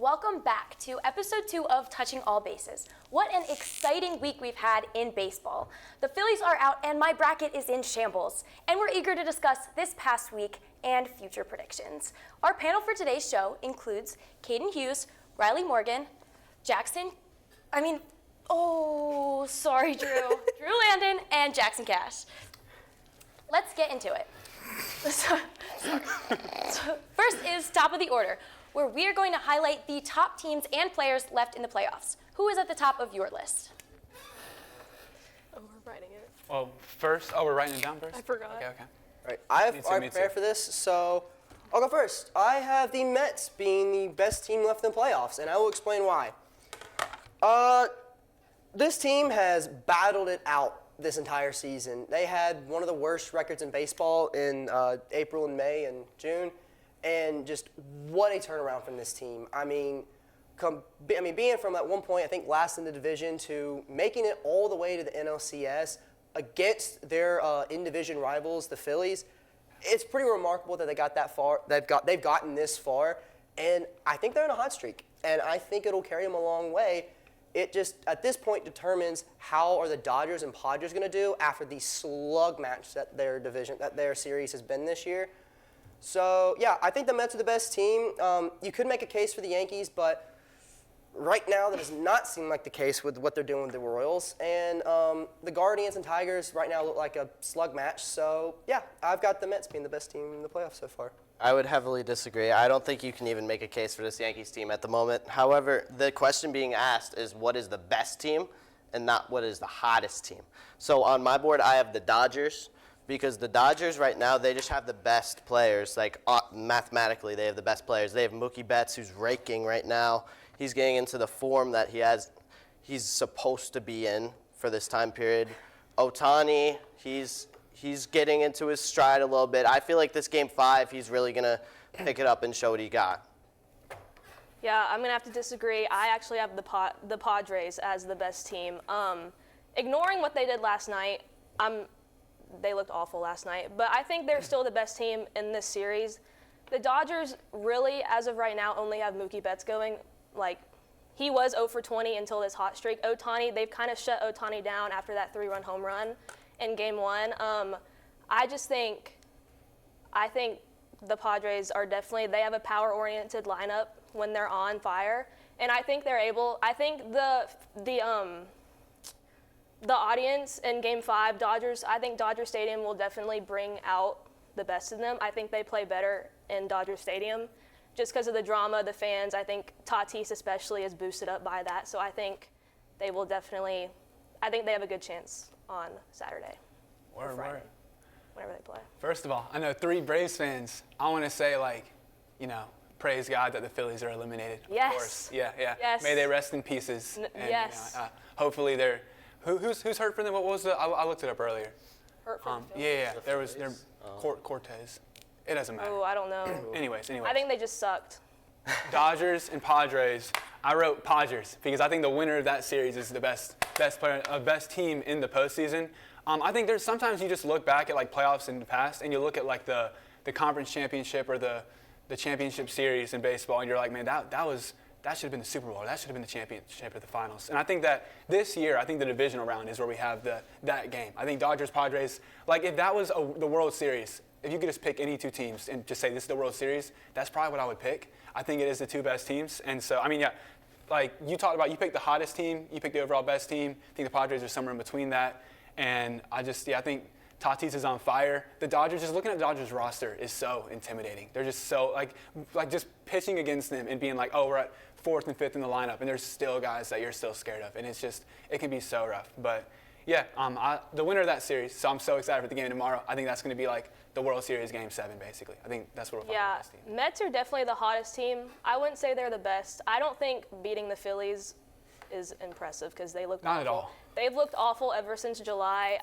welcome back to episode 2 of Touching All Bases. What an exciting week we've had in baseball. The Phillies are out and my bracket is in shambles, and we're eager to discuss this past week and future predictions. Our panel for today's show includes Kaden Hughes, Riley Morgan, Drew Landon, and Jackson Cash. Let's get into it. First is top of the order, where we are going to highlight the top teams and players left in the playoffs. Who is at the top of your list? Oh, we're writing it. Well, first, we're writing it down first? I forgot. Okay. All right, I have prepared for this, so I'll go first. I have the Mets being the best team left in the playoffs, and I will explain why. This team has battled it out this entire season. They had one of the worst records in baseball in April and May and June, and just what a turnaround from this team. I mean, being from at one point, I think last in the division, to making it all the way to the NLCS against their in-division rivals, the Phillies. It's pretty remarkable that they got that far. They've gotten this far, and I think they're in a hot streak, and I think it'll carry them a long way. It just, at this point, determines how are the Dodgers and Padres going to do after the slug match that their series has been this year. So, yeah, I think the Mets are the best team. You could make a case for the Yankees, but right now that does not seem like the case with what they're doing with the Royals. And the Guardians and Tigers right now look like a slug match. So, yeah, I've got the Mets being the best team in the playoffs so far. I would heavily disagree. I don't think you can even make a case for this Yankees team at the moment. However, the question being asked is what is the best team and not what is the hottest team. So on my board, I have the Dodgers because the Dodgers right now, they just have the best players. Like mathematically, they have the best players. They have Mookie Betts, who's raking right now. He's getting into the form that he's supposed to be in for this time period. Ohtani, he's getting into his stride a little bit. I feel like this Game 5, he's really going to pick it up and show what he got. Yeah, I'm going to have to disagree. I actually have the Padres as the best team. Ignoring what they did last night, they looked awful last night, but I think they're still the best team in this series. The Dodgers really, as of right now, only have Mookie Betts going. Like, he was 0 for 20 until this hot streak. Ohtani, they've kind of shut Ohtani down after that 3-run home run in Game 1. I think the Padres are definitely, they have a power-oriented lineup when they're on fire, and I think they're able. I think the audience in Game 5, I think Dodger Stadium will definitely bring out the best in them. I think they play better in Dodger Stadium just because of the drama, the fans. I think Tatis especially is boosted up by that, so I think they will definitely. I think they have a good chance on Saturday or Friday, whenever they play. First of all, I know 3 Braves fans. I want to say, praise God that the Phillies are eliminated. Yes. Of course. Yeah. Yes. May they rest in pieces. And, yes. Hopefully they're. Who's hurt for them? What was I looked it up earlier. Hurt for the Yeah. There was Cortez. It doesn't matter. Oh, I don't know. Anyways. I think they just sucked. Dodgers and Padres. I wrote Padres because I think the winner of that series is the best player, best team in the postseason. I think there's sometimes you just look back at playoffs in the past and you look at the conference championship or the championship series in baseball and you're like, man, that should have been the Super Bowl. That should have been the championship or the finals. And I think that this year, I think the divisional round is where we have that game. I think Dodgers, Padres, if that was the World Series, if you could just pick any 2 teams and just say this is the World Series, that's probably what I would pick. I think it is the 2 best teams. And so, you talked about, you picked the hottest team, you picked the overall best team. I think the Padres are somewhere in between that. And I think Tatis is on fire. The Dodgers, just looking at the Dodgers roster is so intimidating. They're just so, just pitching against them and being we're at 4th and 5th in the lineup, and there's still guys that you're still scared of. And it can be so rough. But, yeah, the winner of that series, so I'm so excited for the game tomorrow. I think that's going to be the World Series Game 7, basically. I think that's what we'll find the best team. Mets are definitely the hottest team. I wouldn't say they're the best. I don't think beating the Phillies is impressive because they look Not at all. They've looked awful ever since July.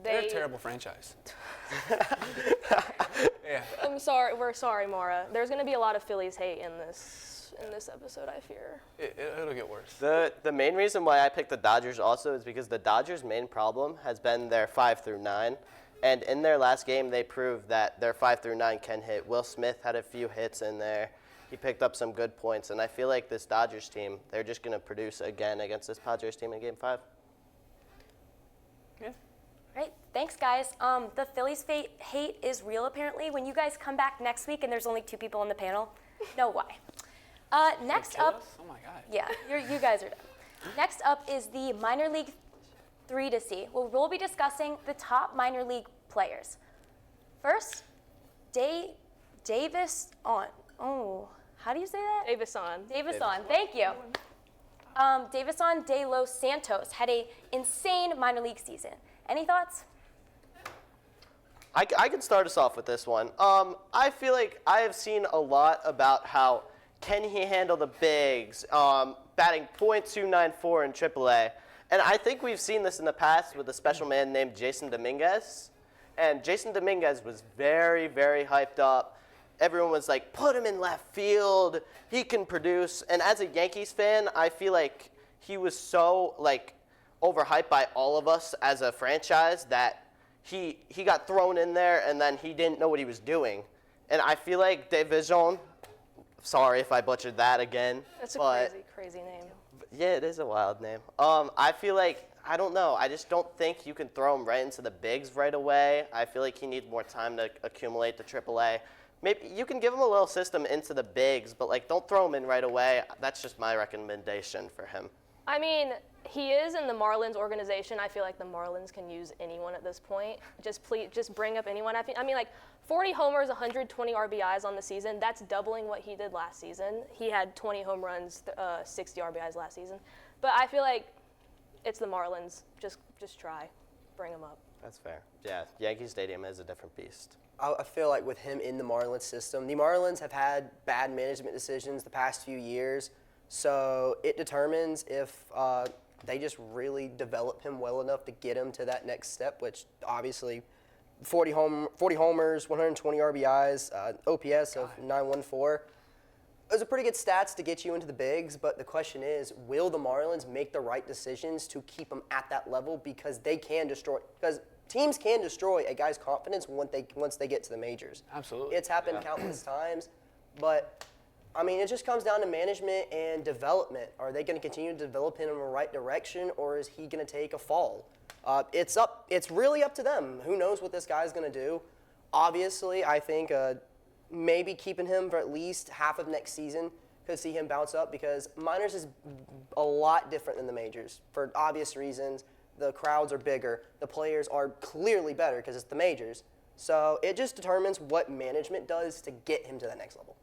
They're a terrible franchise. Yeah. I'm sorry. We're sorry, Maura. There's going to be a lot of Phillies hate in this episode, I fear. It'll get worse. The main reason why I picked the Dodgers also is because the Dodgers' main problem has been their 5 through 9. And in their last game, they proved that their 5 through 9 can hit. Will Smith had a few hits in there. He picked up some good points. And I feel like this Dodgers team, they're just going to produce again against this Padres team in Game 5. Yeah. Right, thanks guys. The Phillies hate is real apparently. When you guys come back next week and there's only 2 people on the panel, know why. Next up, Oh my God. yeah, you guys are done. Next up is the minor league 3 to see. We'll be discussing the top minor league players. First, Davis on. Oh, how do you say that? Davison. Davison, thank you. Davison de los Santos had a insane minor league season. Any thoughts? I can start us off with this one. I feel like I have seen a lot about how can he handle the bigs, batting .294 in AAA. And I think we've seen this in the past with a special man named Jason Dominguez. And Jason Dominguez was very, very hyped up. Everyone was like, put him in left field. He can produce. And as a Yankees fan, I feel like he was so overhyped by all of us as a franchise that he got thrown in there and then he didn't know what he was doing. And I feel like Tigervision, sorry if I butchered that again. That's a crazy name. Yeah, it is a wild name. I feel like, I don't know, I just don't think you can throw him right into the bigs right away. I feel like he needs more time to accumulate to AAA. Maybe you can give him a little system into the bigs, but don't throw him in right away. That's just my recommendation for him. I mean, he is in the Marlins organization. I feel like the Marlins can use anyone at this point. Just bring up anyone. I mean, 40 homers, 120 RBIs on the season. That's doubling what he did last season. He had 20 home runs, 60 RBIs last season. But I feel like it's the Marlins. Just try, bring him up. That's fair. Yeah, Yankee Stadium is a different beast. I feel like with him in the Marlins system, the Marlins have had bad management decisions the past few years, so it determines if they just really develop him well enough to get him to that next step, which obviously 40 homers, 120 RBIs, OPS of 914. Those are pretty good stats to get you into the bigs, but the question is, will the Marlins make the right decisions to keep him at that level? Because teams can destroy a guy's confidence once they get to the majors. Absolutely. It's happened countless times, but I mean, it just comes down to management and development. Are they going to continue to develop him in the right direction, or is he going to take a fall? It's really up to them. Who knows what this guy's going to do? Obviously, I think maybe keeping him for at least half of next season could see him bounce up, because minors is a lot different than the majors for obvious reasons. The crowds are bigger. The players are clearly better because it's the majors. So it just determines what management does to get him to the next level.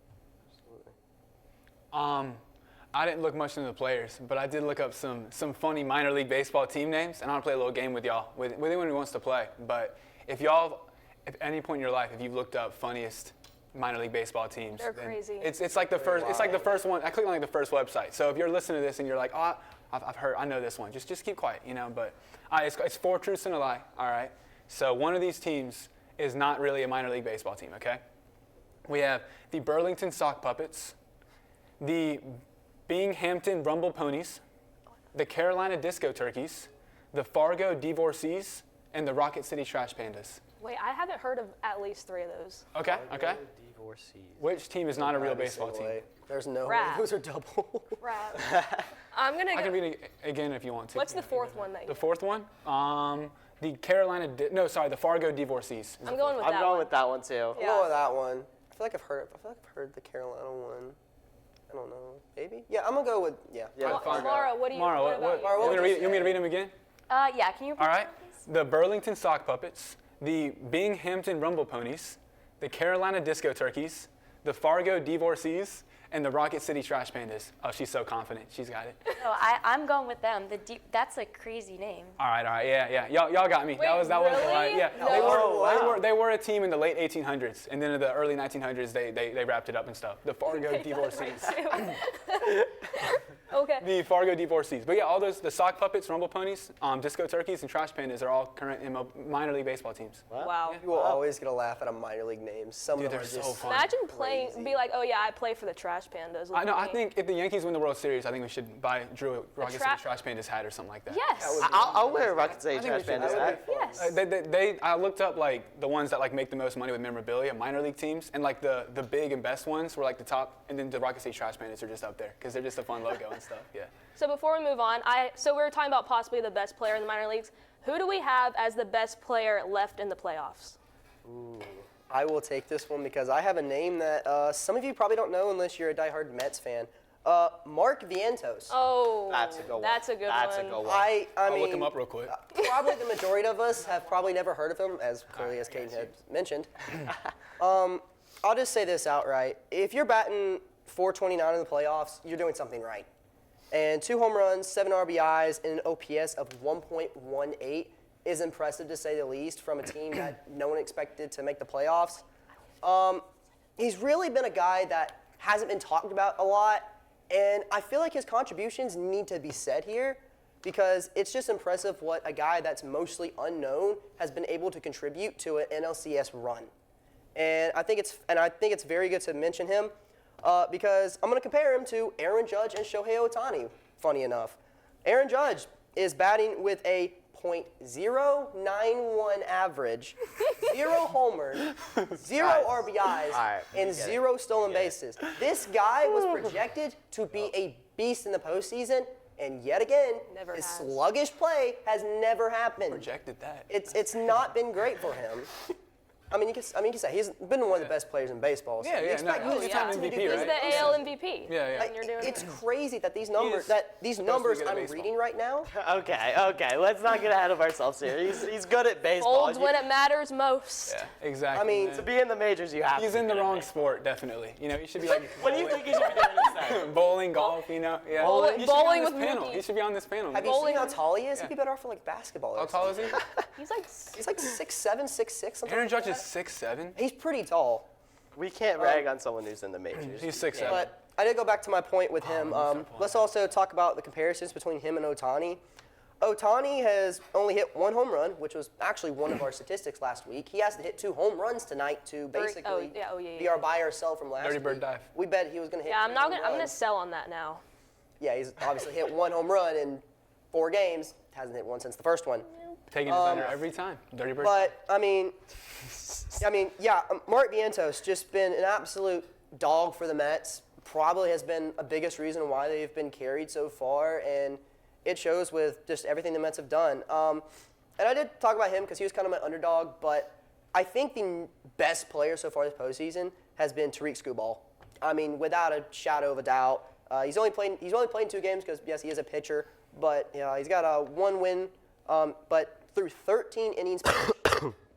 I didn't look much into the players, but I did look up some funny minor league baseball team names, and I want to play a little game with y'all, with anyone who wants to play. But if at any point in your life, if you've looked up funniest minor league baseball teams, They're crazy. It's like the first. It's like the first one. I clicked on the first website. So if you're listening to this and you're like, oh, I've heard, I know this one. Just keep quiet, But it's 4 truths and a lie. All right. So one of these teams is not really a minor league baseball team. Okay. We have the Burlington Sock Puppets, the Binghamton Rumble Ponies, the Carolina Disco Turkeys, the Fargo Divorcees, and the Rocket City Trash Pandas. Wait, I haven't heard of at least 3 of those. Okay. Which team is not a real baseball team? There's no way. Rat. Those are double. Right. I'm gonna I go. can read it again if you want to. What's the 4th one that you? The 4th one? The Fargo Divorcees. I'm going with that I'm going one. with that one too. I'll go with that one. I feel like I've heard the Carolina one. I don't know. Maybe? Yeah, I'm going to go with, yeah. Fargo. Mara, what do you? Mara, what about you? Mara, what you would you want me to say? read them again? Yeah, can you repeat All right. that, please? The Burlington Sock Puppets, the Binghamton Rumble Ponies, the Carolina Disco Turkeys, the Fargo Divorcees, and the Rocket City Trash Pandas. Oh, she's so confident. She's got it. No, I'm going with them. That's a crazy name. All right. Yeah. Y'all got me. Wait, that was really? right. Yeah. No. They were a team in the late 1800s, and then in the early 1900s they wrapped it up and stuff. The Fargo Divorcees. Okay. The Fargo Divorcees. But yeah, all those, the Sock Puppets, Rumble Ponies, Disco Turkeys, and Trash Pandas are all current minor league baseball teams. Wow. You will always get a laugh at a minor league name. Some Dude, of them they're are so just fun. Imagine playing be like, oh yeah, I play for the Trash Pandas. I know. I think if the Yankees win the World Series, I think we should buy Drew a Rocket City Trash Pandas hat or something like that. Yes. I'll wear a Rocket City Trash Pandas hat. Yes. I looked up like the ones that like make the most money with memorabilia, minor league teams, and like the big and best ones were like the top, and then the Rocket City Trash Pandas are just up there because they're just a fun logo and stuff. Yeah. So before we move on, so we were talking about possibly the best player in the minor leagues. Who do we have as the best player left in the playoffs? Ooh, I will take this one because I have a name that some of you probably don't know unless you're a diehard Mets fan. Mark Vientos. Oh, That's a good one. That's a good That's one. a good one. I I'll mean, look him up real quick. probably the majority of us have probably never heard of him, as clearly as Kaden had mentioned. I'll just say this outright. If you're batting .429 in the playoffs, you're doing something right. And 2 home runs, 7 RBIs, and an OPS of 1.18 is impressive to say the least from a team that no one expected to make the playoffs. He's really been a guy that hasn't been talked about a lot, and I feel like his contributions need to be said here because it's just impressive what a guy that's mostly unknown has been able to contribute to an NLCS run. And I think it's very good to mention him because I'm going to compare him to Aaron Judge and Shohei Ohtani, funny enough. Aaron Judge is batting with a .091 average, 0 homers, 0 RBIs, and 0 stolen bases. This guy was projected to be a beast in the postseason, and yet again, Never his has. sluggish play has never happened. Projected that. It's not been great for him. I mean, you can say he's been one of the best players in baseball. So Yeah, you yeah, expect no, him he's to time continue to MVP, do He's right? good. the AL MVP. Yeah, yeah. And you're doing It's it. crazy that these numbers supposed to be good at I'm baseball. reading right now. Okay. Let's not get ahead of ourselves here. He's good at baseball. Folds when it matters most. Yeah, exactly. I mean, man. To be in the majors, you have to. He's be in the good at wrong baseball. sport, definitely. You know, he should be like What do you think he should be doing instead? bowling, golf. You know, yeah. Bowling- He should be bowling on with this panel. rookies. He should be on this panel. Have you Bowling- seen how tall he is? He'd be better off for like basketball. How tall is he? He's like, He's like 6'7", 6'6", something. Aaron like Judge is that. 6'7". He's pretty tall. We can't rag on someone who's in the majors. He's 6'7". But I did go back to my point with him. Let's also talk about the comparisons between him and Ohtani. Ohtani has only hit 1 home run, which was actually one of our statistics last week. He has to hit 2 home runs tonight to basically be our buy or sell from last Dirty week. bird dive. We bet he was going to hit. yeah, I'm 3 not home gonna. I'm gonna runs. sell on that now. Yeah, he's obviously hit 1 home run in 4 games. Hasn't hit one since the first one. Taking his under every time. Dirty bird. But Mark Vientos just been an absolute dog for the Mets. Probably has been a biggest reason why they've been carried so far, and it shows with just everything the Mets have done. And I did talk about him because he was kind of my underdog, but I think the best player so far this postseason has been Tariq Skubal. I mean, without a shadow of a doubt. He's only playing 2 games because yes, he is a pitcher, but he's got a 1 win. But through 13 innings,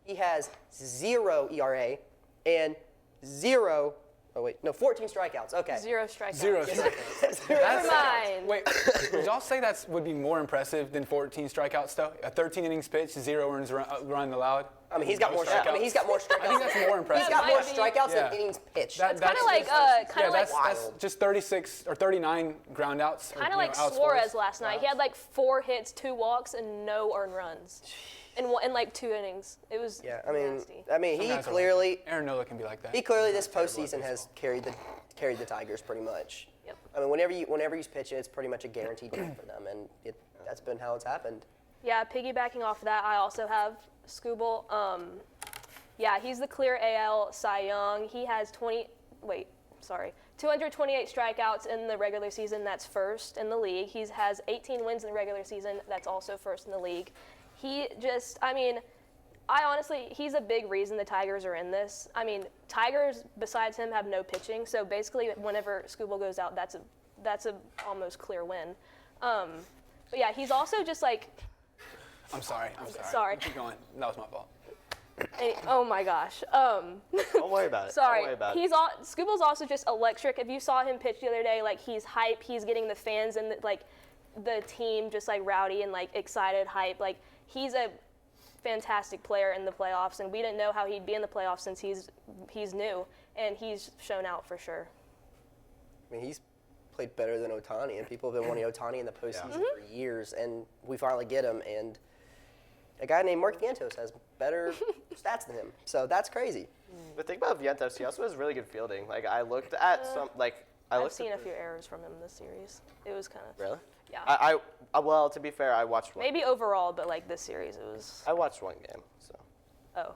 he has 0 ERA and 14 strikeouts. Okay. 0 strikeouts. 0 strikeouts. Never mind. Wait, would y'all say that would be more impressive than 14 strikeouts though? A 13 innings pitch, 0 earns run allowed. I mean, he's got more strikeouts. I mean, he's got more strikeouts. I think that's more impressive. He's got more might be- strikeouts Yeah. than innings pitched. That- It's kind of like that's just 36 or 39 ground outs. kind of like Suarez last night. He had like 4 hits, 2 walks, and no earned runs in like 2 innings. It was nasty. He clearly Aaron Nola can be like that. He clearly this postseason has carried the Tigers pretty much. Yep. I mean, whenever he's pitching, it's pretty much a guaranteed win for them, and that's been how it's happened. Yeah, piggybacking off that, I also have Skubal. Yeah, he's the clear AL Cy Young. He has 228 strikeouts in the regular season. That's first in the league. He has 18 wins in the regular season. That's also first in the league. He's a big reason the Tigers are in this. I mean, Tigers, besides him, have no pitching. So basically, whenever Skubal goes out, that's a almost clear win. But yeah, he's also just like, I'm sorry. Sorry. Keep going. That was my fault. oh my gosh. Don't worry about it. Sorry. Don't worry about it. Skubal's also just electric. If you saw him pitch the other day, like he's hype. He's getting the fans and the team just like rowdy and like excited, hype. Like he's a fantastic player in the playoffs, and we didn't know how he'd be in the playoffs since he's new, and he's shown out for sure. I mean, he's played better than Ohtani, and people have been wanting Ohtani in the postseason for years, and we finally get him. And a guy named Mark Vientos has better stats than him, so that's crazy. The thing about Vientos, he also has really good fielding. Like I looked at some, like I I've looked seen at a few errors from him this series. It was kind of Really? yeah. Well, to be fair, I watched one. Maybe overall, but like this series, it was. I watched one game, so. Oh.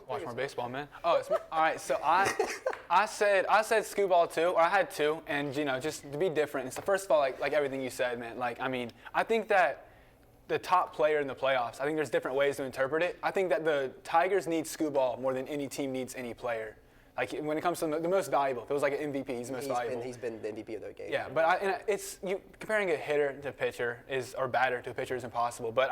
Watch more baseball, man. Oh, it's me. All right. So I said skoo ball too, or I had two, and just to be different. So first of all, like everything you said, man. Like I mean, I think that the top player in the playoffs. I think there's different ways to interpret it. I think that the Tigers need skoo ball more than any team needs any player. Like when it comes to the most valuable, if it was like an MVP, he's the most valuable. He's been the MVP of the game. Yeah, but it's comparing a hitter to a pitcher or batter to a pitcher is impossible. But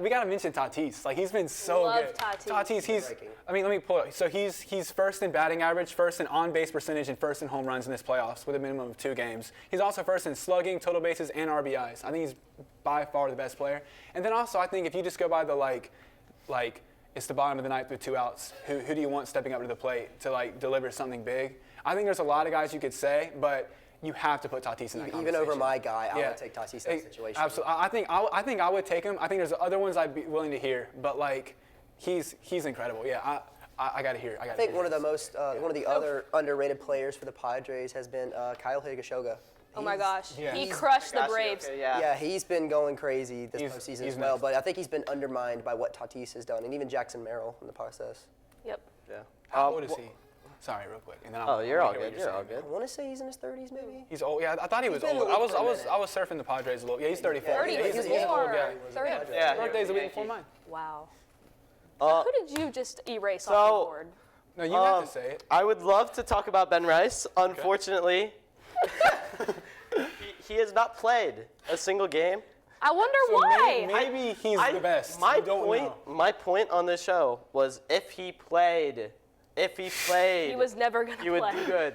we gotta mention Tatis. Like he's been so Love good. Tatis. Let me pull it. So he's first in batting average, first in on-base percentage, and first in home runs in this playoffs with a minimum of 2 games. He's also first in slugging, total bases, and RBIs. I think he's by far the best player. And then also I think if you just go by the like. It's the bottom of the ninth with 2 outs. Who do you want stepping up to the plate to like deliver something big? I think there's a lot of guys you could say, but you have to put Tatis in that conversation. Even over my guy, I would take Tatis in that situation. Absolutely. I think I would take him. I think there's other ones I'd be willing to hear, but like he's incredible. Yeah, I got to hear. I think one of the other underrated players for the Padres has been Kyle Higashioka. Oh my gosh, yeah. he crushed the Braves. Okay, Yeah, he's been going crazy this postseason as well, next. but I think he's been undermined by what Tatis has done, and even Jackson Merrill in the process. Yep. Yeah. How old is he? Sorry, real quick. And then You're all hear what good. You're all saying. good. I want to say he's in his 30s, maybe. He's old. Yeah, I thought he was been in old. the I league for a was minute. surfing the Padres a little. Yeah, he's 34. 30, Yeah, he's an old guy. 34. Yeah. His birthday's a week before mine. Wow. Uh, Who did you just erase off the board? No, you have to say it. I would love to talk about Ben Rice. Unfortunately, he has not played a single game. I wonder So why. maybe he's the best. My You don't know. My point on this show was if he played, He was never gonna you play. would do good.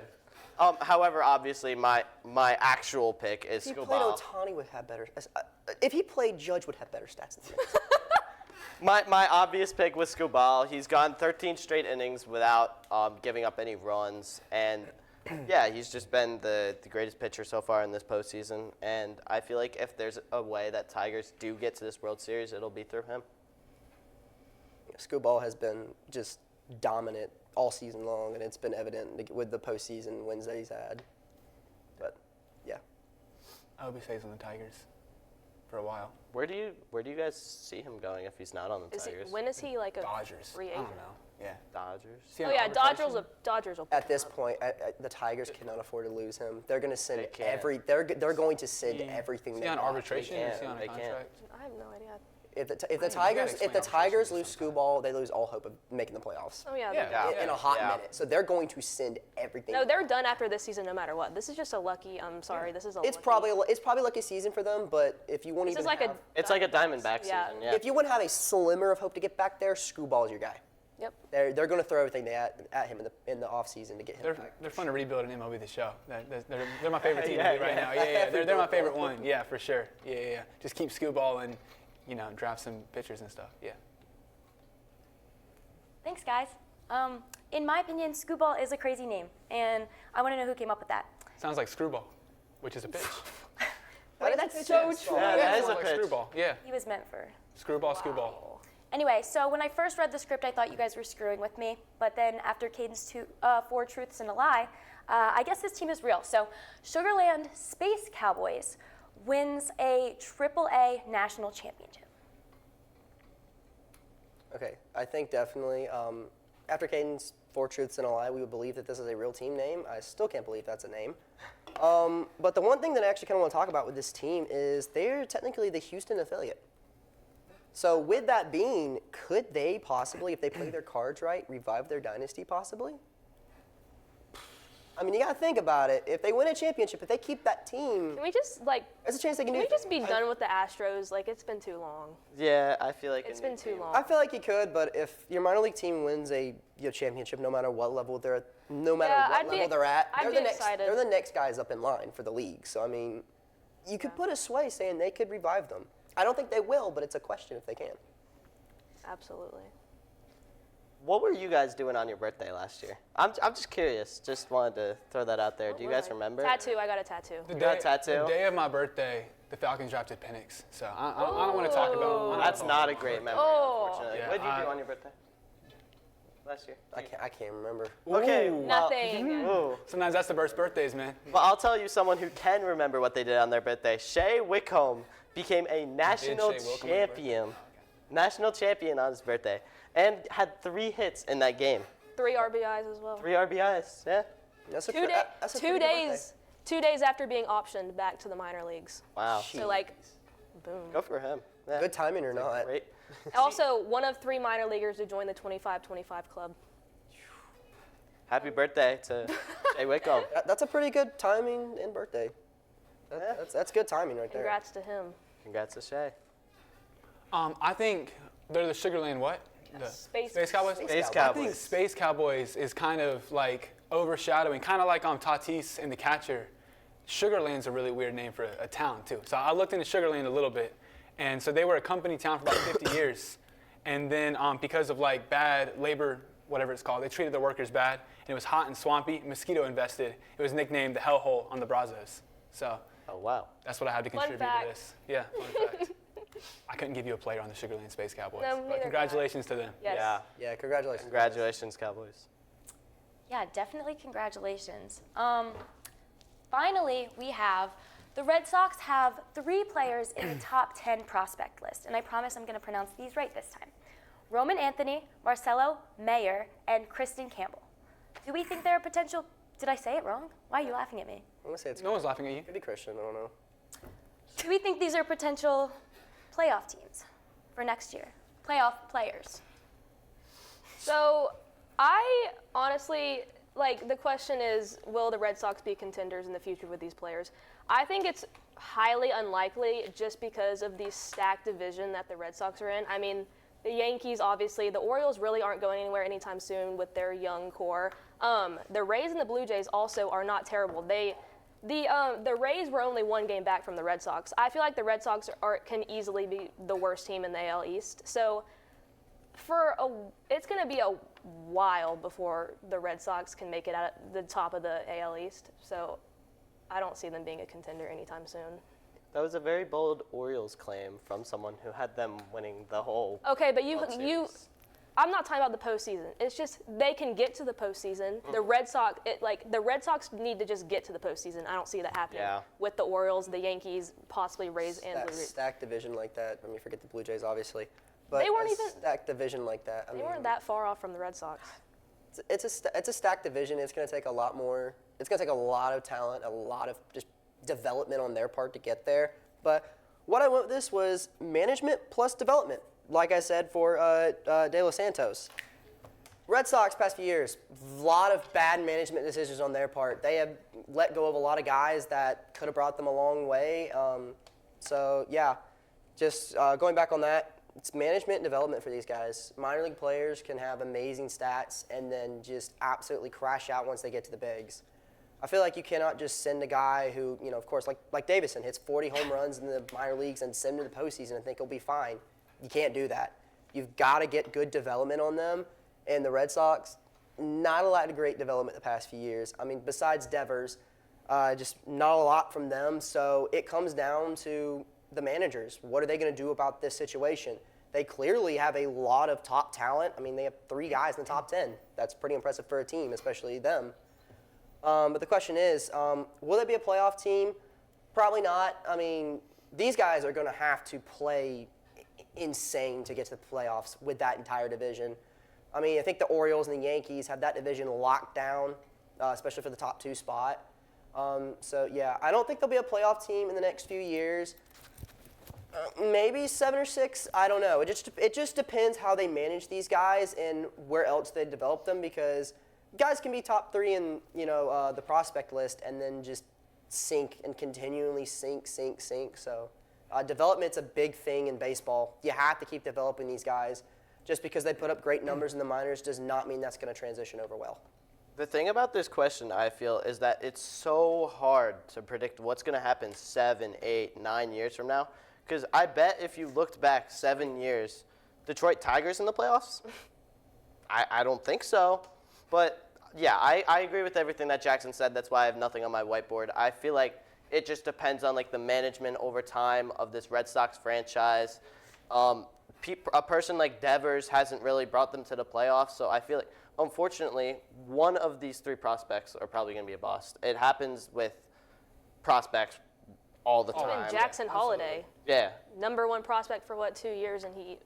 However, obviously, my actual pick is If he played Scubal. Ohtani would have better. If he played Judge, would have better stats than him. My obvious pick was Scubal. He's gone 13 straight innings without giving up any runs, and yeah, he's just been the greatest pitcher so far in this postseason. And I feel like if there's a way that Tigers do get to this World Series, it'll be through him. Scubal has been just dominant all season long, and it's been evident with the postseason wins that he's had. But yeah, I hope he stays on the Tigers for a while. Where do you guys see him going if he's not on the Tigers? When is he like a Dodgers. free I agent? don't know. Yeah. Dodgers. Is he Oh on yeah, arbitration? Dodgers will. at this point, the Tigers cannot afford to lose him. They're going to send They can't. They're going to send everything. Is they he on got. arbitration or is he can't. on a They can't. contract? I have no idea. If the gotta Tigers explain lose arbitration Scubal, they lose all hope of making the playoffs. Oh yeah. Yeah. they're- In a hot Yeah. minute. So they're going to send everything. No, they're done after this season, no matter what. This is just a lucky. I'm sorry. This is a. It's probably like a season for them, but if you want to This even is like have, a. It's like a Diamondback Yeah. season. Yeah. if you want to have a slimmer of hope to get back there, Scubal is your guy. Yep. They're going to throw everything at him in the offseason to get him back. They're fun to rebuild in MLB The Show. They're my favorite team Yeah, right now. Yeah. They're my favorite one. Yeah, for sure. Yeah. Just keep Scubal and draft some pitchers and stuff. Yeah. Thanks, guys. In my opinion, Screwball is a crazy name, and I want to know who came up with that. Sounds like Screwball, which is a pitch. That's so true. Yeah, that is a Sounds like pitch. Screwball. Yeah. He was meant for. Screwball. Anyway, so when I first read the script, I thought you guys were screwing with me. But then after Caden's 4 truths and a lie, I guess this team is real. So Sugarland Space Cowboys wins a AAA national championship. Okay, I think definitely after Caden's 4 truths and a lie, we would believe that this is a real team name. I still can't believe that's a name. But the one thing that I actually kind of want to talk about with this team is they're technically the Houston affiliate. So with that being, could they possibly, if they play their cards right, revive their dynasty possibly? I mean, you got to think about it. If they win a championship, if they keep that team, Can we just like? there's a chance they can Can do we just be things. done with the Astros? Like it's been too long. Yeah, I feel like It's a new been too team. long. I feel like you could, but if your minor league team wins a championship, no matter what level they're at, I'd they're be the next. excited. They're the next guys up in line for the league. So I mean, you could put a sway saying they could revive them. I don't think they will, but it's a question if they can. Absolutely. What were you guys doing on your birthday last year? I'm just curious. Just wanted to throw that out there. Do you guys remember? Tattoo. I got a tattoo. The got a tattoo? The day of my birthday, the Falcons drafted Penix. So I don't want to talk about. That's not a great memory, Oh. unfortunately. Yeah, What did you do on your birthday? last year? I can't remember. Okay. Ooh. Nothing. Ooh. Sometimes that's the best birthdays, man. Well, I'll tell you someone who can remember what they did on their birthday. Shea Wickholm became a national Shea Wickholm on his champion. birthday? National champion on his birthday. And had 3 hits in that game. 3 RBIs as well. 3 RBIs, yeah. That's a 2 pre- that's a two pretty good days. birthday. 2 days after being optioned back to the minor leagues. Wow. So like, boom. Go for him. Yeah. Good timing or not? Great. Also, one of 3 minor leaguers to join the 25-25 club. Happy birthday to Shea Wickholm. That's a pretty good timing and birthday. That's good timing right there. Congrats to him. Congrats to Shea. I think they're the Sugarland what? The Space Cowboys? Space I Cowboys. think Space Cowboys is kind of like overshadowing, kind of like Tatis and the catcher. Sugarland's a really weird name for a town too. So I looked into Sugarland a little bit, and so they were a company town for about 50 years, and then because of like bad labor, whatever it's called, they treated their workers bad, and it was hot and swampy. Mosquito infested. It was nicknamed the Hellhole on the Brazos. So Oh, wow. that's what I had to Fun contribute fact. to this. Yeah, fun fact. I couldn't give you a player on the Sugarland Space Cowboys, No, neither but can I. congratulations to them. Yes. Yeah. Yeah, congratulations. Congratulations, Cowboys. Yeah, definitely congratulations. Finally, we have the Red Sox have 3 players in the top 10 prospect list, and I promise I'm going to pronounce these right this time. Roman Anthony, Marcelo Mayer, and Kristen Campbell. Do we think they're a potential? Did I say it wrong? Why are you laughing at me? I'm gonna say it's No one's laughing at you. could be Christian. I don't know. Do we think these are potential playoff teams for next year? Playoff players. So I honestly, like, the question is, will the Red Sox be contenders in the future with these players? I think it's highly unlikely just because of the stacked division that the Red Sox are in. I mean, the Yankees, obviously, the Orioles really aren't going anywhere anytime soon with their young core. The Rays and the Blue Jays also are not terrible. The Rays were only 1 game back from the Red Sox. I feel like the Red Sox can easily be the worst team in the AL East. So it's going to be a while before the Red Sox can make it out at the top of the AL East. So I don't see them being a contender anytime soon. That was a very bold Orioles claim from someone who had them winning the whole Okay, but World Series. I'm not talking about the postseason. It's just they can get to the postseason. The Red Sox, the Red Sox need to just get to the postseason. I don't see that happening Yeah. with the Orioles, the Yankees, possibly Rays and That Blue Jays. stacked division like that. I mean, forget the Blue Jays, obviously. But They weren't a even- stacked division like that. I They mean, weren't that far off from the Red Sox. It's a stacked division. It's going to take a lot more. It's going to take a lot of talent, a lot of just development on their part to get there. But what I went with this was management plus development. Like I said for De Los Santos. Red Sox past few years, a lot of bad management decisions on their part. They have let go of a lot of guys that could have brought them a long way. So yeah, just going back on that, it's management and development for these guys. Minor league players can have amazing stats and then just absolutely crash out once they get to the bigs. I feel like you cannot just send a guy who, of course, like Davison hits 40 home runs in the minor leagues and send him to the postseason and think he'll be fine. You can't do that. You've got to get good development on them. And the Red Sox, not a lot of great development the past few years. I mean, besides Devers, just not a lot from them. So it comes down to the managers. What are they going to do about this situation? They clearly have a lot of top talent. I mean, they have 3 guys in the top 10. That's pretty impressive for a team, especially them. But the question is, will they be a playoff team? Probably not. I mean, these guys are going to have to play insane to get to the playoffs with that entire division. I mean, I think the Orioles and the Yankees have that division locked down, especially for the top 2 spot. So, yeah, I don't think they'll be a playoff team in the next few years. Maybe 7 or 6, I don't know. It just depends how they manage these guys and where else they develop them, because guys can be top 3 in the prospect list and then just sink and continually sink. So development's a big thing in baseball. You have to keep developing these guys. Just because they put up great numbers in the minors does not mean that's going to transition over well. The thing about this question, I feel, is that it's so hard to predict what's going to happen 7, 8, 9 years from now. Because I bet if you looked back 7 years, Detroit Tigers in the playoffs? I don't think so. But, yeah, I agree with everything that Jackson said. That's why I have nothing on my whiteboard. I feel like it just depends on, the management over time of this Red Sox franchise. a person like Devers hasn't really brought them to the playoffs. So I feel like, unfortunately, one of these three prospects are probably going to be a bust. It happens with prospects all the time. And Jackson Holiday, Yeah. #1 prospect for 2 years, and he,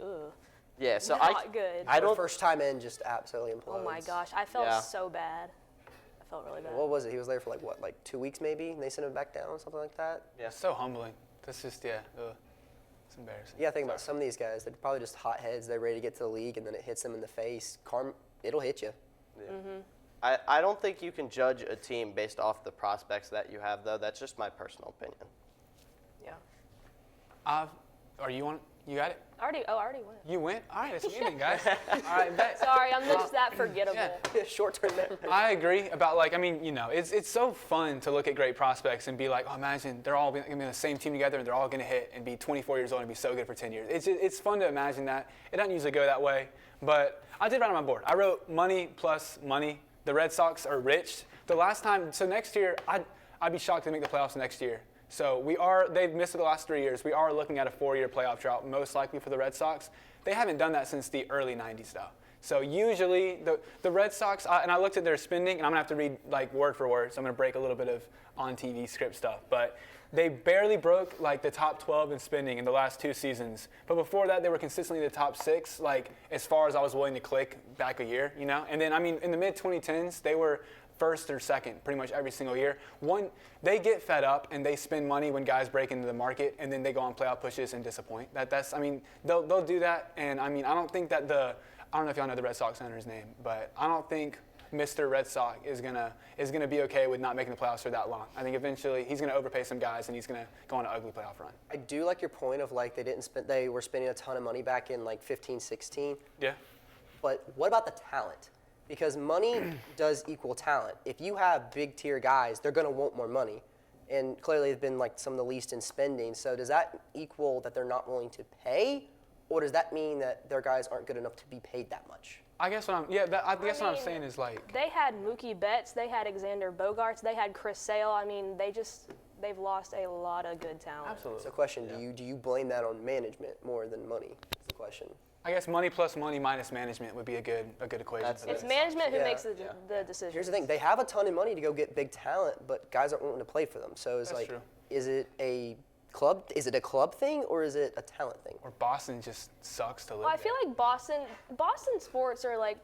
Yeah. So not good. I don't. First time in, just absolutely implodes. Oh my gosh, I felt Yeah. so bad. I felt really bad. What was it? He was there for like 2 weeks maybe, and they sent him back down, something like that. Yeah, so humbling. That's just it's embarrassing. Yeah, think about some of these guys. They're probably just hot heads. They're ready to get to the league, and then it hits them in the face. It'll hit you. I don't think you can judge a team based off the prospects that you have, though. That's just my personal opinion. Yeah. Are you on? You got it? I already went. You went? All right, it's meeting, guys. All right, bet. Sorry, I'm just that forgettable. Yeah. Short-term memory. I agree about it's so fun to look at great prospects and be like, oh, imagine they're all going to be on the same team together and they're all going to hit and be 24 years old and be so good for 10 years. It's fun to imagine that. It doesn't usually go that way, but I did write on my board. I wrote money plus money. The Red Sox are rich. The last time, so next year, I'd be shocked if they make the playoffs next year. So they've missed it the last 3 years. We are looking at a 4-year playoff drought, most likely for the Red Sox. They haven't done that since the early 90s, though. So usually the Red Sox, and I looked at their spending, and I'm going to have to read like word for word, so I'm going to break a little bit of on-TV script stuff. But they barely broke like the top 12 in spending in the last 2 seasons. But before that, they were consistently the top 6, like as far as I was willing to click back a year, you know? And then, in the mid-2010s, they were first or second pretty much every single year. They get fed up and they spend money when guys break into the market, and then they go on playoff pushes and disappoint. They'll do that, and I don't think that I don't know if y'all know the Red Sox owner's name, but I don't think Mr. Red Sox is gonna be okay with not making the playoffs for that long. I think eventually he's gonna overpay some guys and he's gonna go on an ugly playoff run. I do like your point of like they were spending a ton of money back in like 15, 16. Yeah. But what about the talent? Because money does equal talent. If you have big tier guys, they're going to want more money. And clearly they've been like some of the least in spending. So does that equal that they're not willing to pay? Or does that mean that their guys aren't good enough to be paid that much? I guess what I'm saying is like They had Mookie Betts, they had Alexander Bogaerts, they had Chris Sale. They've lost a lot of good talent. absolutely. So question, do you blame that on management more than money? That's the question. I guess money plus money minus management would be a good equation. It's management who Yeah. makes the decisions. Here's the thing, they have a ton of money to go get big talent, but guys aren't willing to play for them. So it's That's like, true. is it a club thing or is it a talent thing? Or Boston just sucks to live. Well, I feel like Boston sports are like,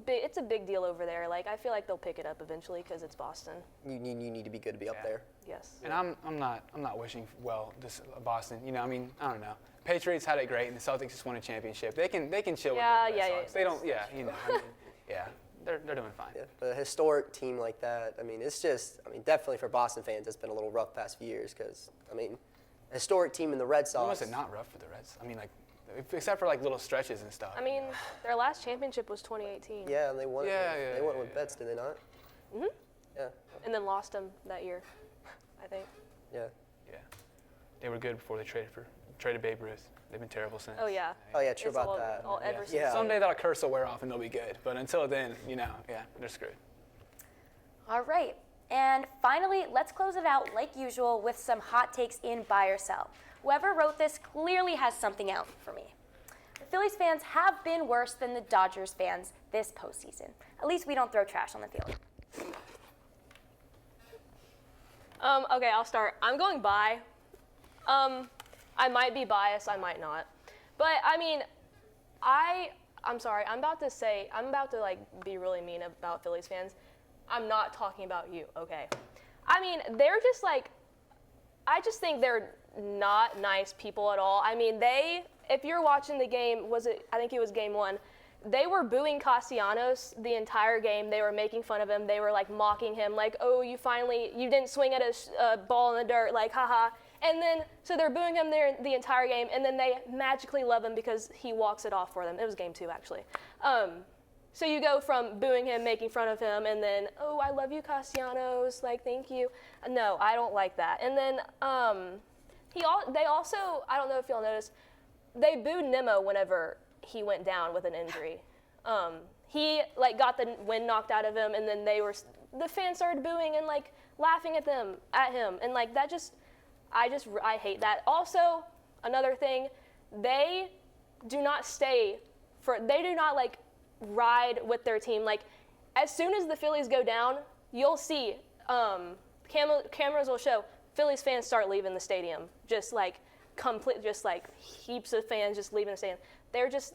it's a big deal over there. Like, I feel like they'll pick it up eventually because it's Boston. You need to be good to be up there. Yes. And I'm not wishing well this Boston. I don't know. Patriots had it great, and the Celtics just won a championship. They can chill with the Red Sox. They don't. Yeah, they're doing fine. Yeah, but a historic team like that, it's just, definitely for Boston fans, it's been a little rough past few years because, a historic team in the Red Sox. Was it not rough for the Reds? Except for like little stretches and stuff. Their last championship was 2018. Yeah, and they won. They won with yeah. Betts, did they not? Mhm. Yeah. And then lost them that year, I think. Yeah. Yeah, they were good before they traded Babe Ruth. They've been terrible since. Oh yeah. Oh yeah, true It's about all- that. all- ever since. Yeah. Someday that curse will wear off and they'll be good. But until then, they're screwed. All right. And finally, let's close it out like usual with some hot takes in buy or sell. Whoever wrote this clearly has something out for me. The Phillies fans have been worse than the Dodgers fans this postseason. At least we don't throw trash on the field. Okay, I'll start. I'm going buy. I might be biased, I might not. But I'm sorry, I'm about to like be really mean about Phillies fans. I'm not talking about you, okay? They're just like, I just think they're not nice people at all. If you're watching the game, I think it was game 1, they were booing Castellanos the entire game. They were making fun of him. They were like mocking him, like, oh, you didn't swing at a ball in the dirt, like, haha. And then, so they're booing him there the entire game, and then they magically love him because he walks it off for them. It was game 2, actually. So you go from booing him, making fun of him, and then, oh, I love you, Castellanos, like, thank you. No, I don't like that. And then they also, I don't know if y'all noticed, they booed Nimmo whenever he went down with an injury. He like got the wind knocked out of him, and then the fans started booing and like laughing at him, and like that I hate that. Also, another thing, they do not they do not like ride with their team. Like as soon as the Phillies go down, you'll see cameras will show Phillies fans start leaving the stadium. Just like heaps of fans just leaving the stadium. They're just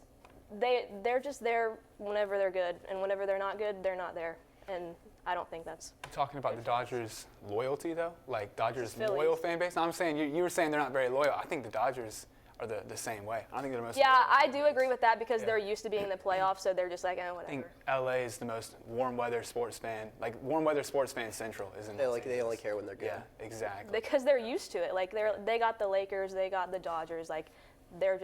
there whenever they're good, and whenever they're not good, they're not there. And I don't think that's Talking about the Dodgers' loyalty, though, like Dodgers' Phillies. loyal fan base. No, I'm saying you were saying they're not very loyal. I think the Dodgers are the same way. I think they're the most. Yeah, loyal. I do agree with that because Yeah. they're used to being in the playoffs, so they're just like, I whatever. think LA is the most warm weather sports fan central, isn't it? They only care when they're good. Yeah, exactly. Because they're used to it. Like they got the Lakers, they got the Dodgers. Like they're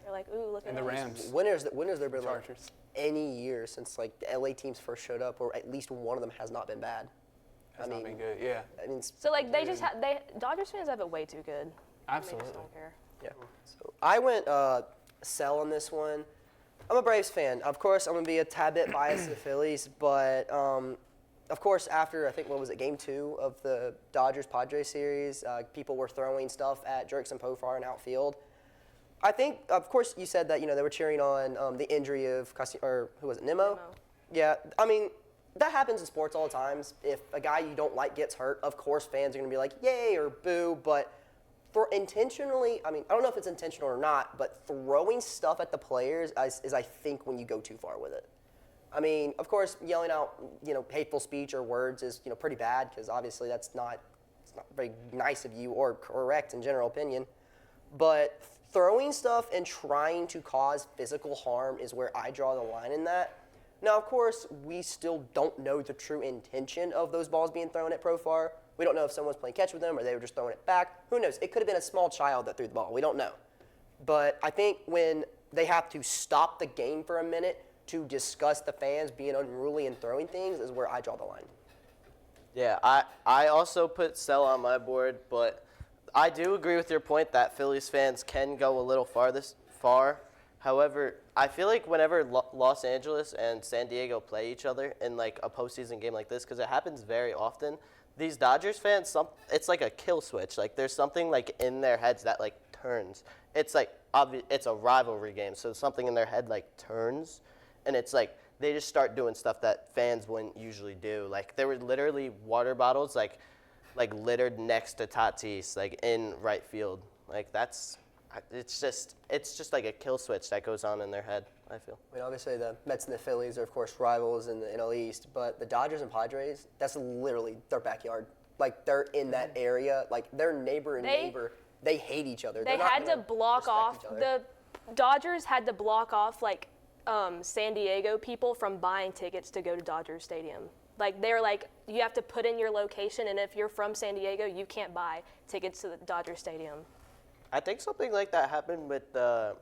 like, ooh, look at And the us. Rams, When has there been like Chargers. any year since like the LA teams first showed up, or at least one of them has not been bad? Has not been good. Yeah, I mean, So like Dodgers fans have it way too good. They absolutely. just don't care. yeah. So I went sell on this one. I'm a Braves fan. Of course, I'm gonna be a tad bit biased to the Phillies, but of course, after I think what was it, Game 2 of the Dodgers-Padres series, people were throwing stuff at Jerks and Profar in outfield. I think, of course, you said that they were cheering on the injury of who was it, Nimmo? Yeah, I mean, that happens in sports all the times. If a guy you don't like gets hurt, of course fans are going to be like, yay or boo. But for intentionally, I mean, I don't know if it's intentional or not, but throwing stuff at the players is I think, when you go too far with it. I mean, of course, yelling out, hateful speech or words is, pretty bad, because obviously it's not very nice of you or correct in general opinion. But throwing stuff and trying to cause physical harm is where I draw the line in that. Now, of course, we still don't know the true intention of those balls being thrown at Profar. We don't know if someone's playing catch with them or they were just throwing it back. Who knows? It could have been a small child that threw the ball. We don't know. But I think when they have to stop the game for a minute to discuss the fans being unruly and throwing things is where I draw the line. Yeah, I also put sell on my board, but I do agree with your point that Phillies fans can go a little far. However, I feel like whenever Los Angeles and San Diego play each other in like a postseason game like this, because it happens very often, these Dodgers fans, it's like a kill switch. Like there's something like in their heads that like turns. It's like it's a rivalry game, so something in their head like turns, and it's like they just start doing stuff that fans wouldn't usually do. Like there were literally water bottles like littered next to Tatis, like in right field. Like it's just like a kill switch that goes on in their head, I feel. I mean, obviously the Mets and the Phillies are, of course, rivals in the NL East, but the Dodgers and Padres, that's literally their backyard. Like, they're in that area. Like, their neighbor and neighbor, they hate each other. They had to block off, the Dodgers had to block off, like, San Diego people from buying tickets to go to Dodger Stadium. Like, they're like, you have to put in your location, and if you're from San Diego, you can't buy tickets to the Dodger Stadium. I think something like that happened with the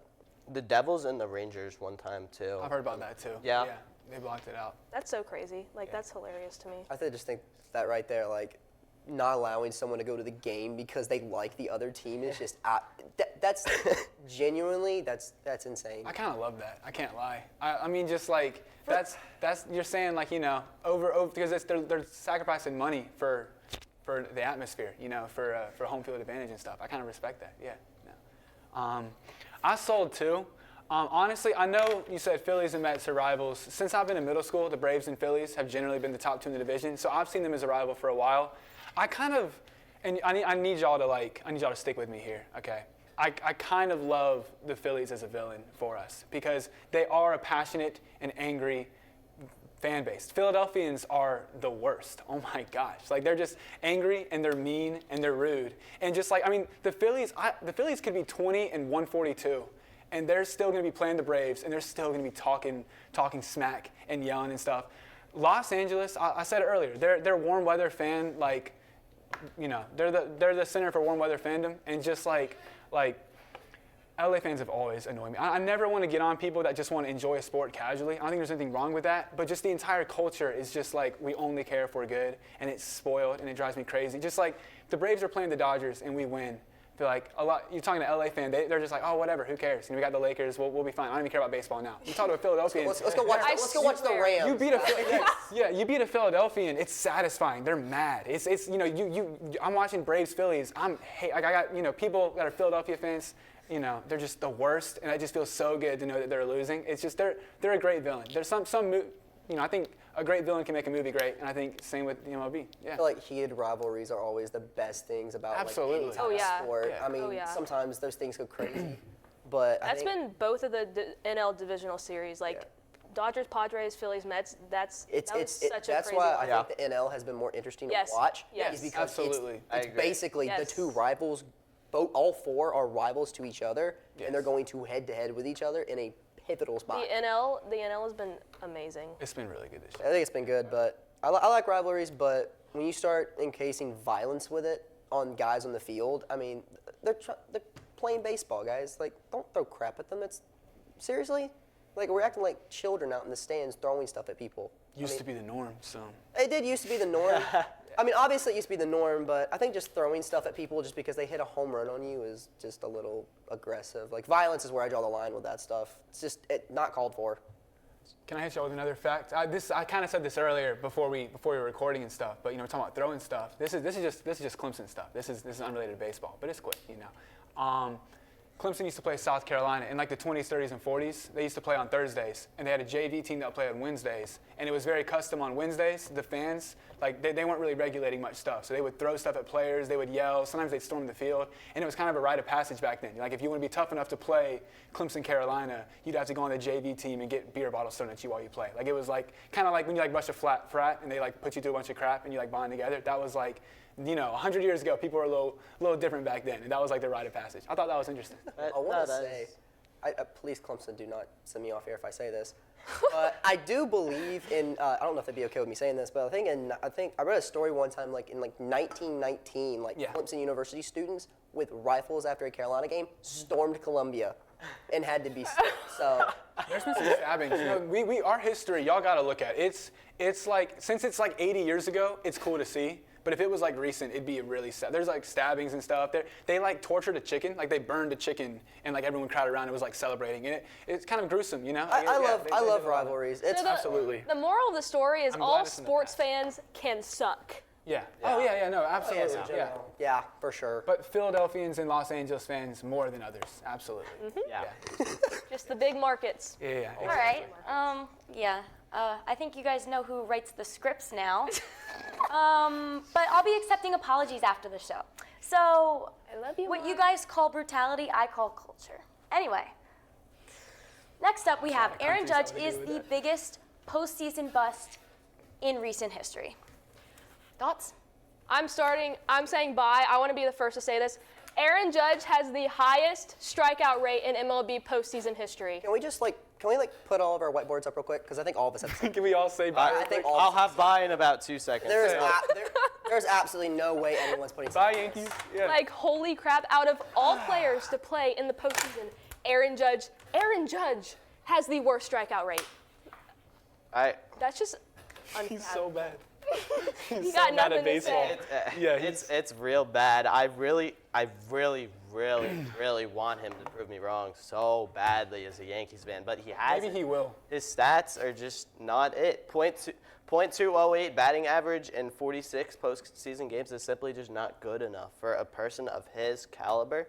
Devils and the Rangers one time, too. I've heard about that too. Yeah. They blocked it out. That's so crazy. Like, that's hilarious to me. I just think that right there, like, not allowing someone to go to the game because they like the other team is just that's genuinely that's insane. I kind of love that. I can't lie. I mean, just like that's you're saying like over because they're sacrificing money for the atmosphere, for home field advantage and stuff. I kind of respect that. Yeah. No. I sold too. Honestly, I know you said Phillies and Mets are rivals. Since I've been in middle school, the Braves and Phillies have generally been the top two in the division, so I've seen them as a rival for a while. I kind of, and I need y'all to stick with me here, okay? I kind of love the Phillies as a villain for us because they are a passionate and angry fan base. Philadelphians are the worst. Oh my gosh. Like they're just angry and they're mean and they're rude. And just like, I mean, the Phillies could be 20-142 and they're still going to be playing the Braves and they're still going to be talking smack and yelling and stuff. Los Angeles, I said it earlier, they're warm weather fan, like, they're the center for warm weather fandom, and just like LA fans have always annoyed me. I never want to get on people that just want to enjoy a sport casually. I don't think there's anything wrong with that, but just the entire culture is just like we only care if we're good, and it's spoiled, and it drives me crazy. Just like the Braves are playing the Dodgers and we win. They're like you're talking to LA fan, they're just like, oh, whatever, who cares? We got the Lakers, we'll be fine. I don't even care about baseball now. You talk to a Philadelphian. Let's go watch the Rams. You beat a Philadelphian. It's satisfying. They're mad. I'm watching Braves Phillies. I got people that are Philadelphia fans you know, they're just the worst, and it just feels so good to know that they're losing. It's just they're a great villain. There's you know, I think a great villain can make a movie great, and I think same with the MLB. Yeah. I feel like heated rivalries are always the best things about Absolutely. like, any type Oh, of yeah. sport. Yeah. I mean, Oh, yeah. sometimes those things go crazy, but I That's think been both of the NL divisional series, like Yeah. Dodgers, Padres, Phillies, Mets. That was such a that's crazy why one. I think the NL has been more interesting Yes. to watch. Yes. Is because Absolutely. I it's agree. basically the Yes. two rivals. All four are rivals to each other, Yes. and they're going to head with each other in a pivotal spot. The NL has been amazing. It's been really good this I year. think it's been good, but I like rivalries. But when you start encasing violence with it on guys on the field, I mean, they're playing baseball, guys. Like, don't throw crap at them. It's seriously, like we're acting like children out in the stands throwing stuff at people. Used to be the norm, so. It did used to be the norm. I mean, obviously it used to be the norm, but I think just throwing stuff at people just because they hit a home run on you is just a little aggressive. Like, violence is where I draw the line with that stuff. It's just not called for. Can I hit you with another fact? I kind of said this earlier before we were recording and stuff, but you know, we're talking about throwing stuff. This is just Clemson stuff. This is unrelated to baseball, but it's quick, you know. Clemson used to play South Carolina in like the 20s, 30s, and 40s. They used to play on Thursdays, and they had a JV team that would play on Wednesdays, and it was very custom on Wednesdays. The fans, like they weren't really regulating much stuff, so they would throw stuff at players, they would yell, sometimes they'd storm the field, and it was kind of a rite of passage back then. Like if you want to be tough enough to play Clemson, Carolina, you'd have to go on the JV team and get beer bottles thrown at you while you play. Like it was like kind of like when you like rush a frat and they like put you through a bunch of crap and you like bond together. That was like, you know, 100 years ago, people were a little different back then, and that was like the rite of passage. I thought that was interesting. I want to say, please, Clemson, do not send me off here if I say this. But I do believe in. I don't know if they'd be okay with me saying this, but I think I read a story one time, like in 1919, like Yeah. Clemson University students with rifles after a Carolina game stormed Columbia, and had to be stopped. So There's been some stabbings. You know, our history, y'all got to look at. It's like, since it's like 80 years ago, it's cool to see. But if it was like recent, it'd be really sad. There's like stabbings and stuff. They like tortured a chicken, like they burned a chicken, and like everyone crowded around and was like celebrating. And it's kind of gruesome, you know. Like, I they love did a lot. rivalries. It's So the- Absolutely. The moral of the story is I'm glad all it's in the sports past. fans can suck. Yeah. Oh yeah, no, absolutely. in Yeah. general. Yeah, for sure. But Philadelphians and Los Angeles fans more than others, absolutely. Yeah. Just the big markets. Yeah. Exactly. All right. Yeah. I think you guys know who writes the scripts now. But I'll be accepting apologies after the show. So, I love you, what Mom. you guys call brutality, I call culture. Anyway, next up we have Aaron Judge is the biggest postseason bust in recent history. Thoughts? I'm saying bye. I want to be the first to say this. Aaron Judge has the highest strikeout rate in MLB postseason history. Can we put all of our whiteboards up real quick? Because I think all of us have. Can we all say bye? I think all I'll of us have bye in about 2 seconds. there's absolutely no way anyone's putting. Bye, Yankees. Yeah. Like, holy crap, out of all players to play in the postseason, Aaron Judge has the worst strikeout rate. That's just unfathomable. He's so bad. He He's got so bad nothing at to baseball. say. Yeah, It's real bad. I really want him to prove me wrong so badly as a Yankees fan, but he has. Maybe he will. His stats are just not it. .208 batting average in 46 postseason games is simply just not good enough for a person of his caliber.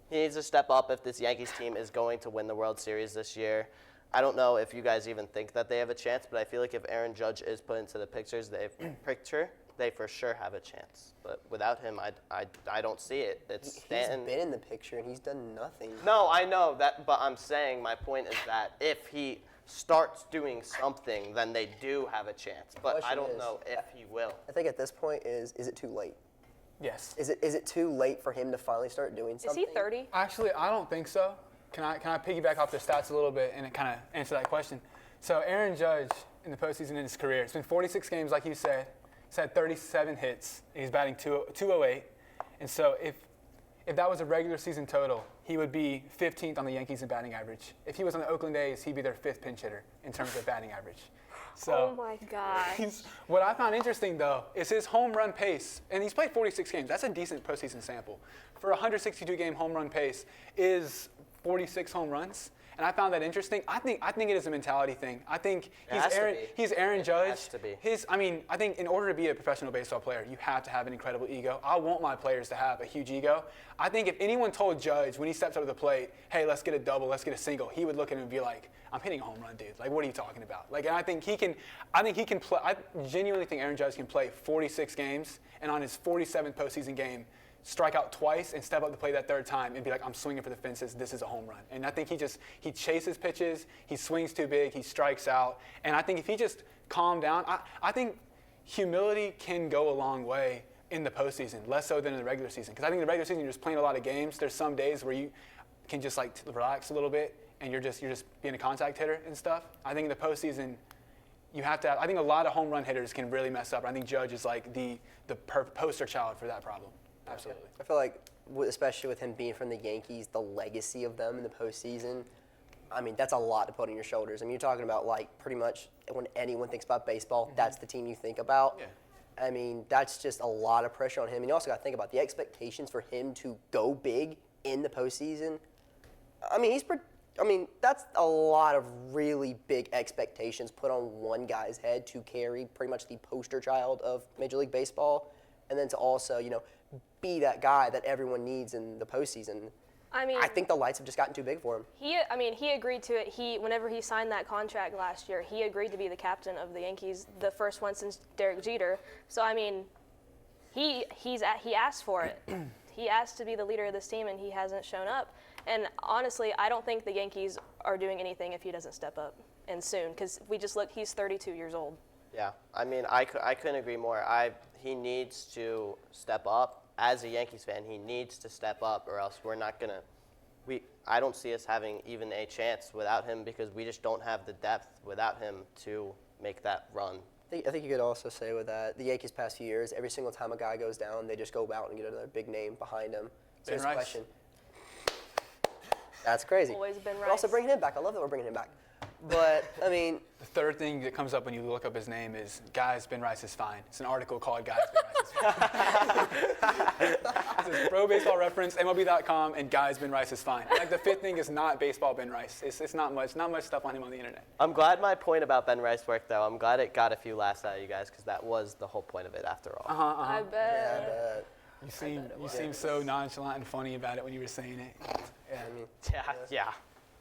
He needs to step up if this Yankees team is going to win the World Series this year. I don't know if you guys even think that they have a chance, but I feel like if Aaron Judge is put into the picture, they for sure have a chance. But without him, I don't see it. It's He's Stanton. been in the picture and he's done nothing. No, I know that, but I'm saying my point is that if he starts doing something, then they do have a chance. But I Question don't is- know if he will. I think at this point is it too late? Yes. Is it too late for him to finally start doing Is something? he 30? Actually, I don't think so. Can I piggyback off the stats a little bit and kind of answer that question? So Aaron Judge in the postseason in his career, it's been 46 games, like you said. He's had 37 hits. He's batting 208. And so if that was a regular season total, he would be 15th on the Yankees in batting average. If he was on the Oakland A's, he'd be their 5th pinch hitter in terms of batting average. So Oh my gosh. what I found interesting, though, is his home run pace. And he's played 46 games. That's a decent postseason sample. For a 162-game home run pace is 46 home runs. and I found that interesting. I think it is a mentality thing. I think he's Aaron It Judge. has to be. I think in order to be a professional baseball player, you have to have an incredible ego. I want my players to have a huge ego. I think if anyone told Judge when he steps up to the plate, hey, let's get a double, let's get a single, he would look at him and be like, I'm hitting a home run, dude. Like, what are you talking about? Like, and I think he can play. I genuinely think Aaron Judge can play 46 games, and on his 47th postseason game, strike out twice and step up to play that third time and be like, I'm swinging for the fences, this is a home run. And I think he chases pitches, he swings too big, he strikes out. And I think if he just calmed down, I think humility can go a long way in the postseason, less so than in the regular season. Because I think in the regular season, you're just playing a lot of games. There's some days where you can just like relax a little bit and you're just being a contact hitter and stuff. I think in the postseason, you have to I think a lot of home run hitters can really mess up. I think Judge is like the poster child for that problem. Absolutely. I feel like, especially with him being from the Yankees, the legacy of them in the postseason, I mean, that's a lot to put on your shoulders. I mean, you're talking about, like, pretty much when anyone thinks about baseball, that's the team you think about. Yeah. I mean, that's just a lot of pressure on him. And you also got to think about the expectations for him to go big in the postseason. I mean, that's a lot of really big expectations put on one guy's head to carry pretty much the poster child of Major League Baseball, and then to also, be that guy that everyone needs in the postseason. I mean, I think the lights have just gotten too big for him. He agreed to it. Whenever he signed that contract last year, he agreed to be the captain of the Yankees, the first one since Derek Jeter. So I mean, he asked for it. He asked to be the leader of this team, and he hasn't shown up. And honestly, I don't think the Yankees are doing anything if he doesn't step up and soon. Because we just look, he's 32 years old. Yeah, I mean, I couldn't agree more. He needs to step up. As a Yankees fan, he needs to step up, or else we're not gonna. I don't see us having even a chance without him, because we just don't have the depth without him to make that run. I think you could also say with that, the Yankees past few years, every single time a guy goes down, they just go out and get another big name behind him. So Ben here's the Rice. question. That's crazy. Always Ben We're also Rice. bringing him back. I love that we're bringing him back. But, I mean, The third thing that comes up when you look up his name is, guys, Ben Rice is fine. It's an article called Guys, Ben Rice is fine. This is Pro Baseball Reference, MLB.com, and Guys, Ben Rice is fine. Like, the fifth thing is not baseball Ben Rice. It's not much stuff on him on the internet. I'm glad my point about Ben Rice worked, though. I'm glad it got a few laughs out of you guys, because that was the whole point of it after all. I bet. You seem so nonchalant and funny about it when you were saying it. Yeah. Yeah.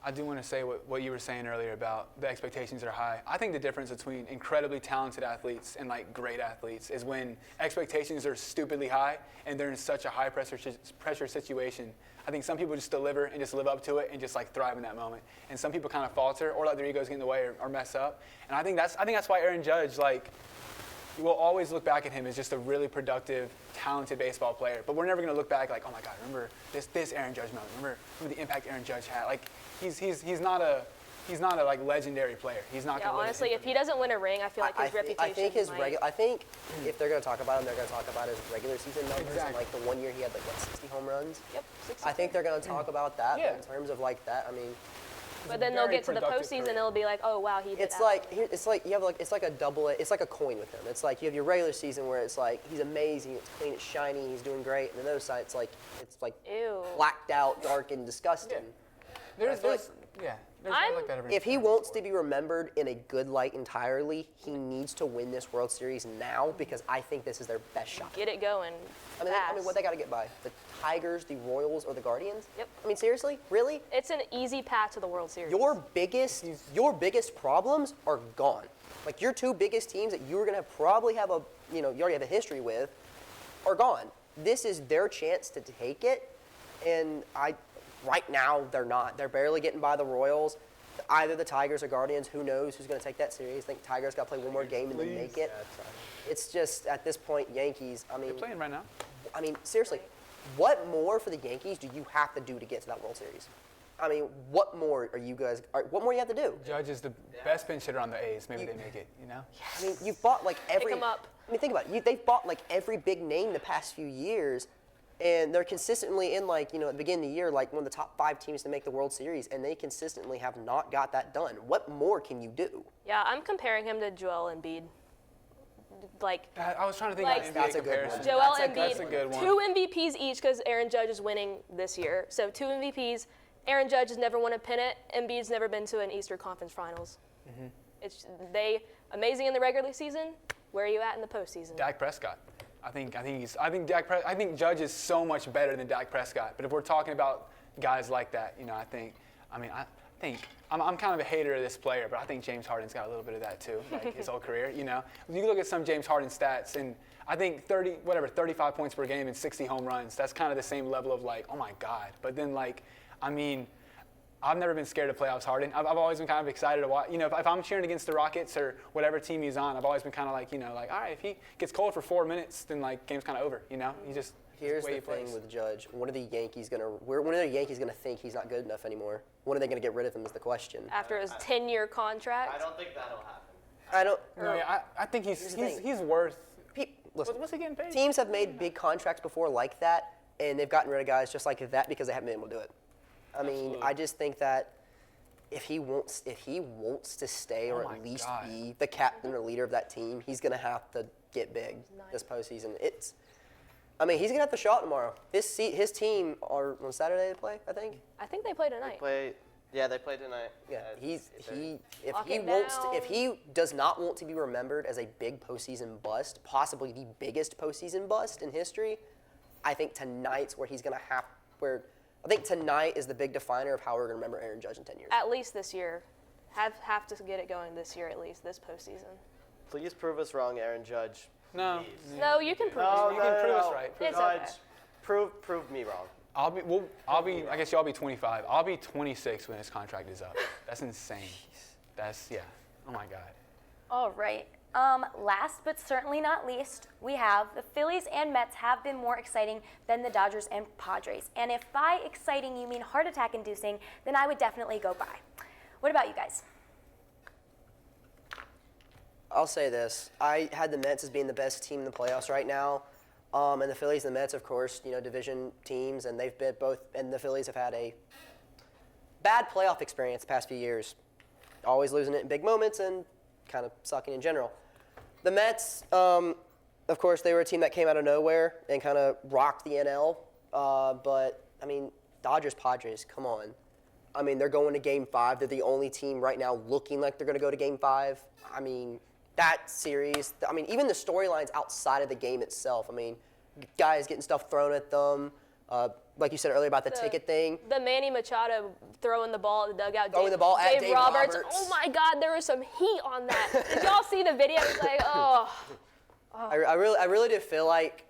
I do want to say what you were saying earlier about the expectations are high. I think the difference between incredibly talented athletes and like great athletes is when expectations are stupidly high and they're in such a high pressure situation. I think some people just deliver and just live up to it and just like thrive in that moment. And some people kind of falter or let their egos get in the way or mess up. And I think that's why Aaron Judge, like, we'll always look back at him as just a really productive, talented baseball player. But we're never going to look back like, oh my God, remember this Aaron Judge moment. Remember the impact Aaron Judge had. Like, he's not a like legendary player. He's not. Yeah, honestly, if he doesn't win a ring, I feel like his reputation. I think might. I think if they're going to talk about him, they're going to talk about his regular season numbers. Exactly. And like the 1 year he had like 60 home runs. Yep. 60. I think they're going to talk about that. Yeah. But in terms of like that, I mean, But then they'll very get to the productive postseason, career. it'll be like, oh wow, he did. it's that. like you have like it's like a it's like a coin with him. It's like you have your regular season where it's like he's amazing, it's clean, it's shiny, he's doing great, and the other side it's like Ew. blacked out, dark, and disgusting. There's I feel like that every If he wants to be remembered in a good light entirely, he needs to win this World Series now, because I think this is their best shot. Get it going. I mean, fast. what they got to get by? The Tigers, the Royals, or the Guardians? Yep. I mean, seriously, really? It's an easy path to the World Series. Your biggest problems are gone. Like your two biggest teams that you were gonna probably have you already have a history with, are gone. This is their chance to take it, and right now they're not. They're barely getting by the Royals. Either the Tigers or Guardians. Who knows who's gonna take that series? I think Tigers got to play one more game and then make it. It's just at this point, Yankees. I mean, They're playing right now. I mean, seriously, what more for the Yankees do you have to do to get to that World Series? I mean, what more are you guys? What more do you have to do? Judge is the best pinch hitter on the A's. Maybe they make it. You know. I mean, you've bought like every. 'em up. I mean, think about it. They've bought like every big name the past few years, and they're consistently in like at the beginning of the year like one of the top 5 teams to make the World Series, and they consistently have not got that done. What more can you do? Yeah, I'm comparing him to Joel Embiid. Like I was trying to think Like- of an NBA That's a good comparison. one. Joel That's a Embiid, good one. 2 MVPs each because Aaron Judge is winning this year. So 2 MVPs, Aaron Judge has never won a pennant. Embiid's never been to an Eastern Conference Finals. They amazing in the regular season. Where are you at in the postseason? Dak Prescott. I think Judge is so much better than Dak Prescott. But if we're talking about guys like that, I'm kind of a hater of this player, but I think James Harden's got a little bit of that too, like his whole career. You look at some James Harden stats, and I think 35 points per game and 60 home runs. That's kind of the same level of like, oh my God. But then I've never been scared of playoffs Harden. I've always been kind of excited to watch. If I'm cheering against the Rockets or whatever team he's on, I've always been kind of like, all right, if he gets cold for 4 minutes, then game's kind of over. He just Here's the thing with Judge. When are the Yankees gonna think he's not good enough anymore? When are they gonna get rid of him is the question. After his 10-year contract? I don't think that'll happen. I don't. No, I think he's worth. Listen, What's he getting paid? teams have made big contracts before like that, and they've gotten rid of guys just like that because they haven't been able to do it. I just think that if he wants to stay or at least be the captain or leader of that team, he's gonna have to get big this postseason. He's gonna have to show out tomorrow. His team are on Saturday to play, I think. I think they play tonight. They play tonight. Yeah, Lock it if he does not want to be remembered as a big postseason bust, possibly the biggest postseason bust in history, I think tonight's where he's gonna I think tonight is the big definer of how we're gonna remember Aaron Judge in 10 years. At least this year. Have to get it going this year at least, this postseason. Please prove us wrong, Aaron Judge. No. No, you can prove No, it. You can prove us right. It's Judge, okay. prove me wrong. I guess y'all be 25. I'll be 26 when his contract is up. That's insane. Oh my God. All right. Last but certainly not least, we have the Phillies and Mets have been more exciting than the Dodgers and Padres. And if by exciting you mean heart attack inducing, then I would definitely go by. What about you guys? I'll say this. I had the Mets as being the best team in the playoffs right now. And the Phillies and the Mets, of course, division teams, and they've been both, and the Phillies have had a bad playoff experience the past few years. Always losing it in big moments and kind of sucking in general. The Mets, of course, they were a team that came out of nowhere and kind of rocked the NL. But Dodgers, Padres, come on. They're going to Game 5. They're the only team right now looking like they're going to go to Game 5. That series, even the storylines outside of the game itself. Guys getting stuff thrown at them. Like you said earlier about the ticket thing. The Manny Machado throwing the ball at the dugout. Throwing the ball at Dave Roberts. Oh my God, there was some heat on that. Did y'all see the video? It's like, oh. I really do feel like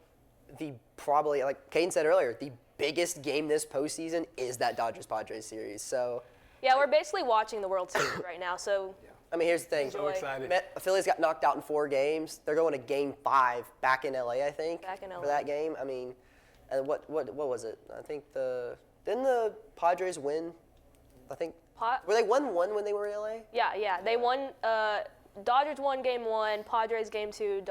probably, like Kaden said earlier, the biggest game this postseason is that Dodgers-Padres series. So. Yeah, we're basically watching the World Series right now, so. Here's the thing. So excited. Phillies got knocked out in 4 games. They're going to Game 5 back in LA, I think. Back in LA. For that game. And what was it? I think didn't the Padres win? I think. Were they 1-1 when they were in LA? Yeah. They won. Dodgers won Game 1, Padres Game 2,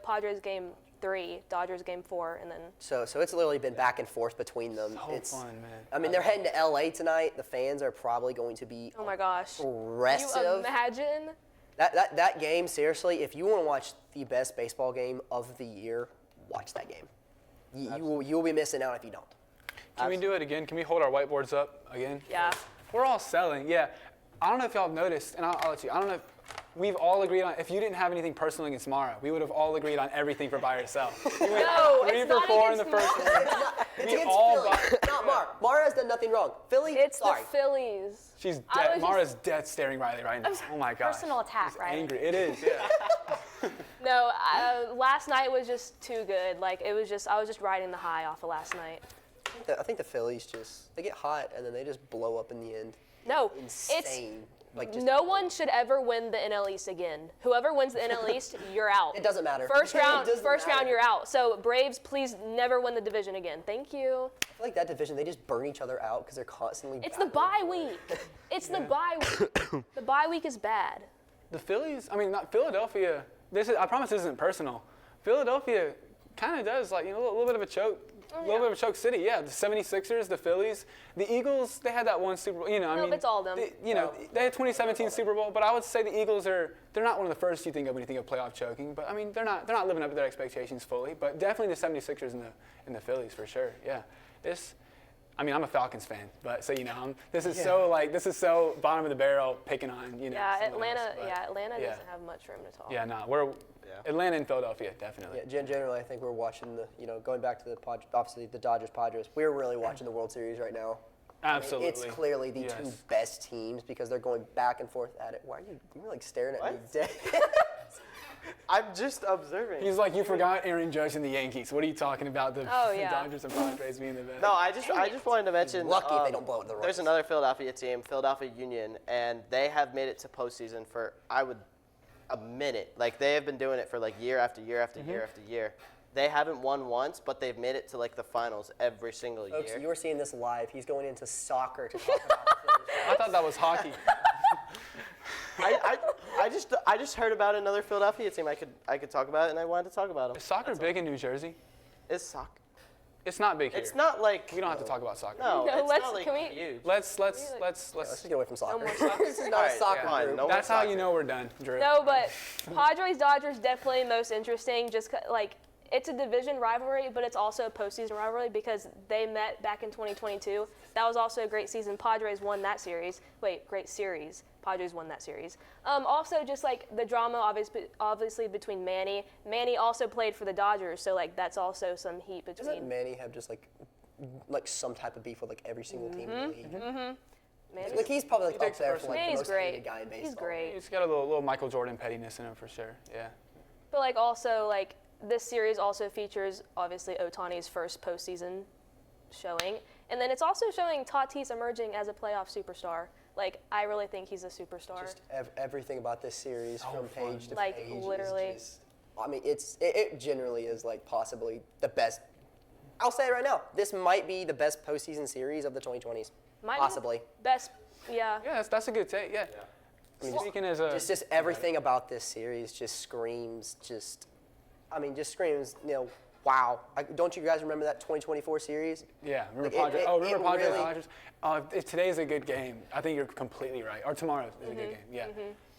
Padres Game 3, Dodgers Game 4, and then. So it's literally been back and forth between them. It's fun, man. They're heading to LA tonight. The fans are probably going to be. Oh my gosh. Aggressive. Can you imagine? That game, seriously, if you want to watch the best baseball game of the year, watch that game. You'll be missing out if you don't. Can we do it again? Can we hold our whiteboards up again? Yeah. We're all selling, yeah. I don't know if y'all have noticed, and I'll let you. I don't know if we've all agreed on. If you didn't have anything personal against Maura, we would have all agreed on everything for buy or sell. No, 3 it's for not 4 in against the first Maura. inning. It's We against all Philly, not Maura. Maura has done nothing wrong. Philly, It's sorry. the Phillies. She's I was dead. Maura's dead staring Riley right now. Oh my gosh. Personal attack, She's Riley. angry. It is, yeah. No, last night was just too good. I was just riding the high off of last night. I think the Phillies they get hot and then they just blow up in the end. No, Insane. No one should ever win the NL East again. Whoever wins the NL East, you're out. It doesn't matter. First It round, doesn't round, matter. you're out. So Braves, please never win the division again. Thank you. I feel like that division, they just burn each other out because they're constantly. It's the bye week. It's the bye week. The bye week is bad. The Phillies, not Philadelphia. I promise this isn't personal. Philadelphia kind of does a little bit of a choke. A little bit of a choke city, yeah. The 76ers, the Phillies, the Eagles, they had that one Super Bowl. it's all them. They had 2017 Super Bowl, but I would say the Eagles they're not one of the first you think of when you think of playoff choking. But they're not living up to their expectations fully. But definitely the 76ers and the Phillies for sure. Yeah, I mean, I'm a Falcons fan, but so this is so bottom of the barrel picking on Yeah, someone else, but, Atlanta yeah. doesn't have much room to talk. Yeah, no, we're Atlanta and Philadelphia definitely. Yeah, generally, I think we're watching going back to obviously the Dodgers Padres. We're really watching the World Series right now. Absolutely. I mean, it's clearly the two best teams because they're going back and forth at it. Why are you like staring at me dead? I'm just observing. He's like, you forgot Aaron Judge and the Yankees. What are you talking about? The Dodgers and Padres being the best. No, I just wanted to mention. Lucky if they don't blow it the Royals. There's another Philadelphia team, Philadelphia Union, and they have made it to postseason for a minute. Like they have been doing it for like year after year after year after year. They haven't won once, but they've made it to like the finals every single Folks, year. you were seeing this live. He's going into soccer to talk about the Phillies. I thought that was hockey. I just heard about another Philadelphia team I could talk about, and I wanted to talk about them. Is soccer big in New Jersey? It's soccer. It's not big here. It's not like We don't have to talk about soccer. no. No, It's let's- not like can we- huge. Let's Let's just get away from soccer. more soccer. This is not a Alright, soccer yeah. group. No That's more how soccer. you know we're done, Drew. No, but Padres Dodgers definitely most interesting. Just like it's a division rivalry, but it's also a postseason rivalry because they met back in 2022. That was also a great season. Padres won that series. Great series. Padres won that series. Also, just like the drama, obviously between Manny. Manny also played for the Dodgers, so like that's also some heat between. Doesn't Manny have just like some type of beef with like every single team in the league? Manny's, Like he's probably like up takes it there for like the Manny's most great. hated guy in baseball. He's great. He's got a little Michael Jordan pettiness in him for sure. Yeah. But like also like this series also features obviously Ohtani's first postseason showing, and then it's also showing Tatis emerging as a playoff superstar. Like I really think he's a superstar. Just everything about this series from page to Like, page. literally. Is just, I mean, it generally is like possibly the best. I'll say it right now. This might be the best postseason series of the 2020s. Might be the Possibly. best. Yeah. Yeah, that's a good take. Yeah. Speaking as a Just everything about this series just screams wow. Don't you guys remember that 2024 series? yeah, remember Like, Padres? Remember it Padres really- Dodgers? Today is a good game. I think you're completely right. Or tomorrow is a good game. Yeah.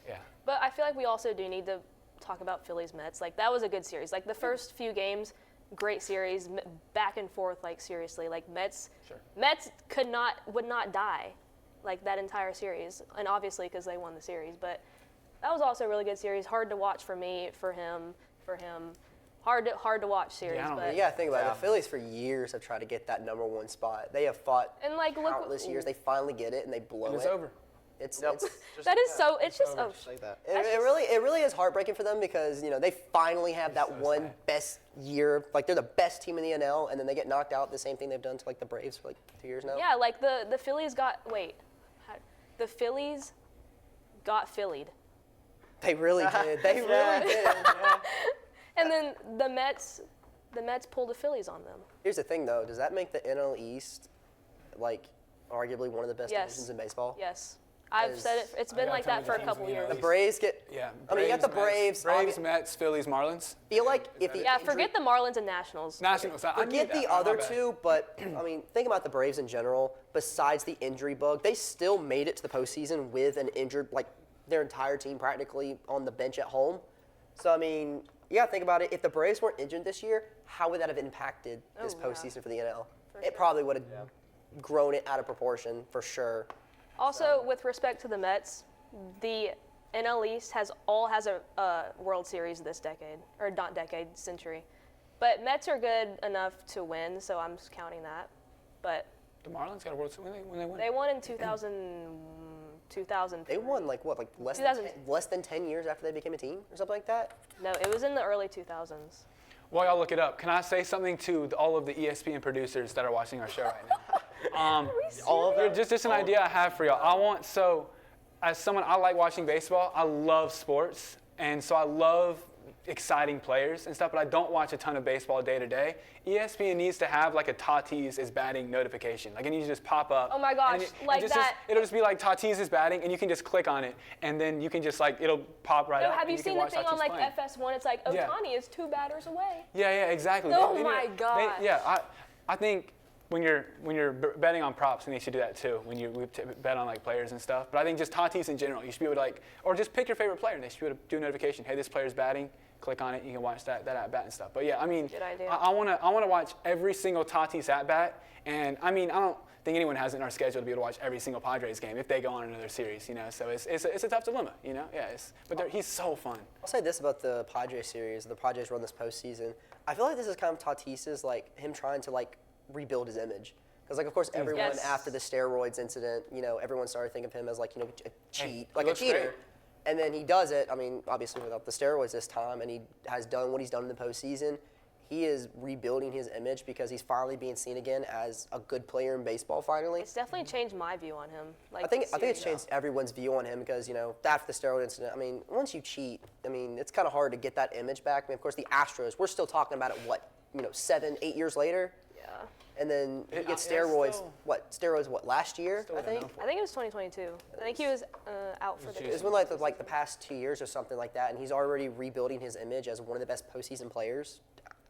Yeah. But I feel like we also do need to talk about Phillies Mets. Like that was a good series. Like the first few games, great series, back and forth. Like seriously, like Mets would not die, like that entire series. And obviously because they won the series, but that was also a really good series. Hard to watch for me, for him. Hard to watch series. Yeah, I don't but You gotta think about it. The Phillies for years have tried to get that #1 spot. They have fought and like look, countless years. They finally get it and they blow And it's it. over. It's that is so. It's just Just like that. it really is heartbreaking for them because they finally have that one sad. best year. Like they're the best team in the NL, and then they get knocked out. The same thing they've done to like the Braves for like 2 years now. yeah. Like the Phillies got the Phillies got Phillied. They really did. They really did. And then the Mets pulled the Phillies on them. Here's the thing, though. Does that make the NL East like arguably one of the best Yes. divisions in baseball? Yes, I've Is- said it. It's been gotta like tell that me for the a teams couple in the NL years. The Braves get. Yeah. I mean, you got the Braves. Mets, Phillies, Marlins. Feel like if the Yeah, injury- forget the Marlins and Nationals. Nationals. I knew Forget that. the My other bad. two, but I mean, think about the Braves in general. Besides the injury bug, they still made it to the postseason with an injured, like their entire team practically on the bench at home. So I mean, you gotta think about it. If the Braves weren't injured this year, how would that have impacted this Oh, yeah. postseason for the NL? It probably would have grown it out of proportion for sure. Also, with respect to the Mets, the NL East has a World Series this decade, or not decade, century. But Mets are good enough to win, so I'm just counting that. But The Marlins got a World Series when they won. they won in 2000. They won like what, like less than 10 years after they became a team or something like that. No, it was in the early 2000s. While y'all look it up, can I say something to all of the ESPN producers that are watching our show right now? All of them. Just an idea I have for y'all. As someone, I like watching baseball. I love sports, and so I love exciting players and stuff, but I don't watch a ton of baseball day to day. ESPN needs to have like a Tatis is batting notification. Like it needs to just pop up. Oh my gosh, and like that. It'll just be like Tatis is batting, and you can just click on it, and then you can just like, it'll pop right No, up. have and you can seen the watch thing on Tatis like playing. FS1? It's like Yeah. Ohtani is 2 batters away. Yeah, exactly. Oh They need my to- gosh. I think when you're betting on props, then you should do that too. When you bet on like players and stuff. But I think just Tatis in general, you should be able to or just pick your favorite player, and they should be able to do a notification. Hey, this player's batting. click on it, you can watch that at bat and stuff. But yeah, I mean, Good idea. I want to watch every single Tatis at bat, and I mean, I don't think anyone has it in our schedule to be able to watch every single Padres game if they go on another series, you know. So it's a tough dilemma, you know. Yeah, but he's so fun. I'll say this about the Padres series, the Padres run this postseason. I feel like this is kind of Tatis's, like, him trying to, like, rebuild his image. Because, like, of course, everyone Yes. after the steroids incident, you know, everyone started thinking of him as, like, you know, a He like a looks cheater. great. And then he does it, I mean, obviously without the steroids this time, and he has done what he's done in the postseason. He is rebuilding his image because he's finally being seen again as a good player in baseball finally. It's definitely changed my view on him. Like, I think it's seriously. changed everyone's view on him because, you know, after the steroid incident, I mean, once you cheat, I mean, it's kind of hard to get that image back. I mean, of course, the Astros, we're still talking about it, what, you know, 7, 8 years later? Yeah. And then he gets yeah, steroids, last year, Still I think? enough. I think it was 2022. I think he was out for the It's been like the past 2 years or something like that, and he's already rebuilding his image as one of the best postseason players.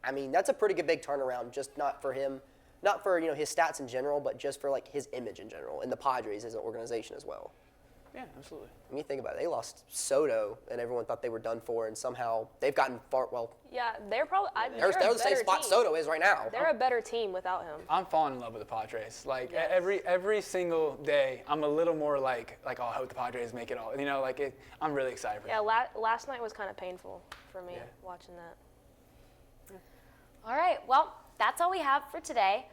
I mean, that's a pretty good big turnaround, just not for him, not for, you know, his stats in general, but just for, like, his image in general, and the Padres as an organization as well. Yeah, absolutely. When you think about it, they lost Soto, and everyone thought they were done for, and somehow they've gotten far, well, Yeah, they're probably. they're the same spot Soto is right now. They're a better team without him. I'm falling in love with the Padres. Like Yes. every single day, I'm a little more like oh, I hope the Padres make it all. You know, like I'm really excited for Yeah, that. last night was kind of painful for me Yeah. watching that. All right, well, that's all we have for today.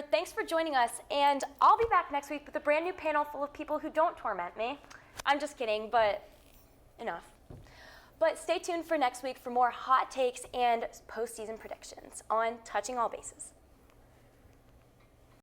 Thanks for joining us, and I'll be back next week with a brand new panel full of people who don't torment me. I'm just kidding, but enough. But stay tuned for next week for more hot takes and postseason predictions on Touching All Bases.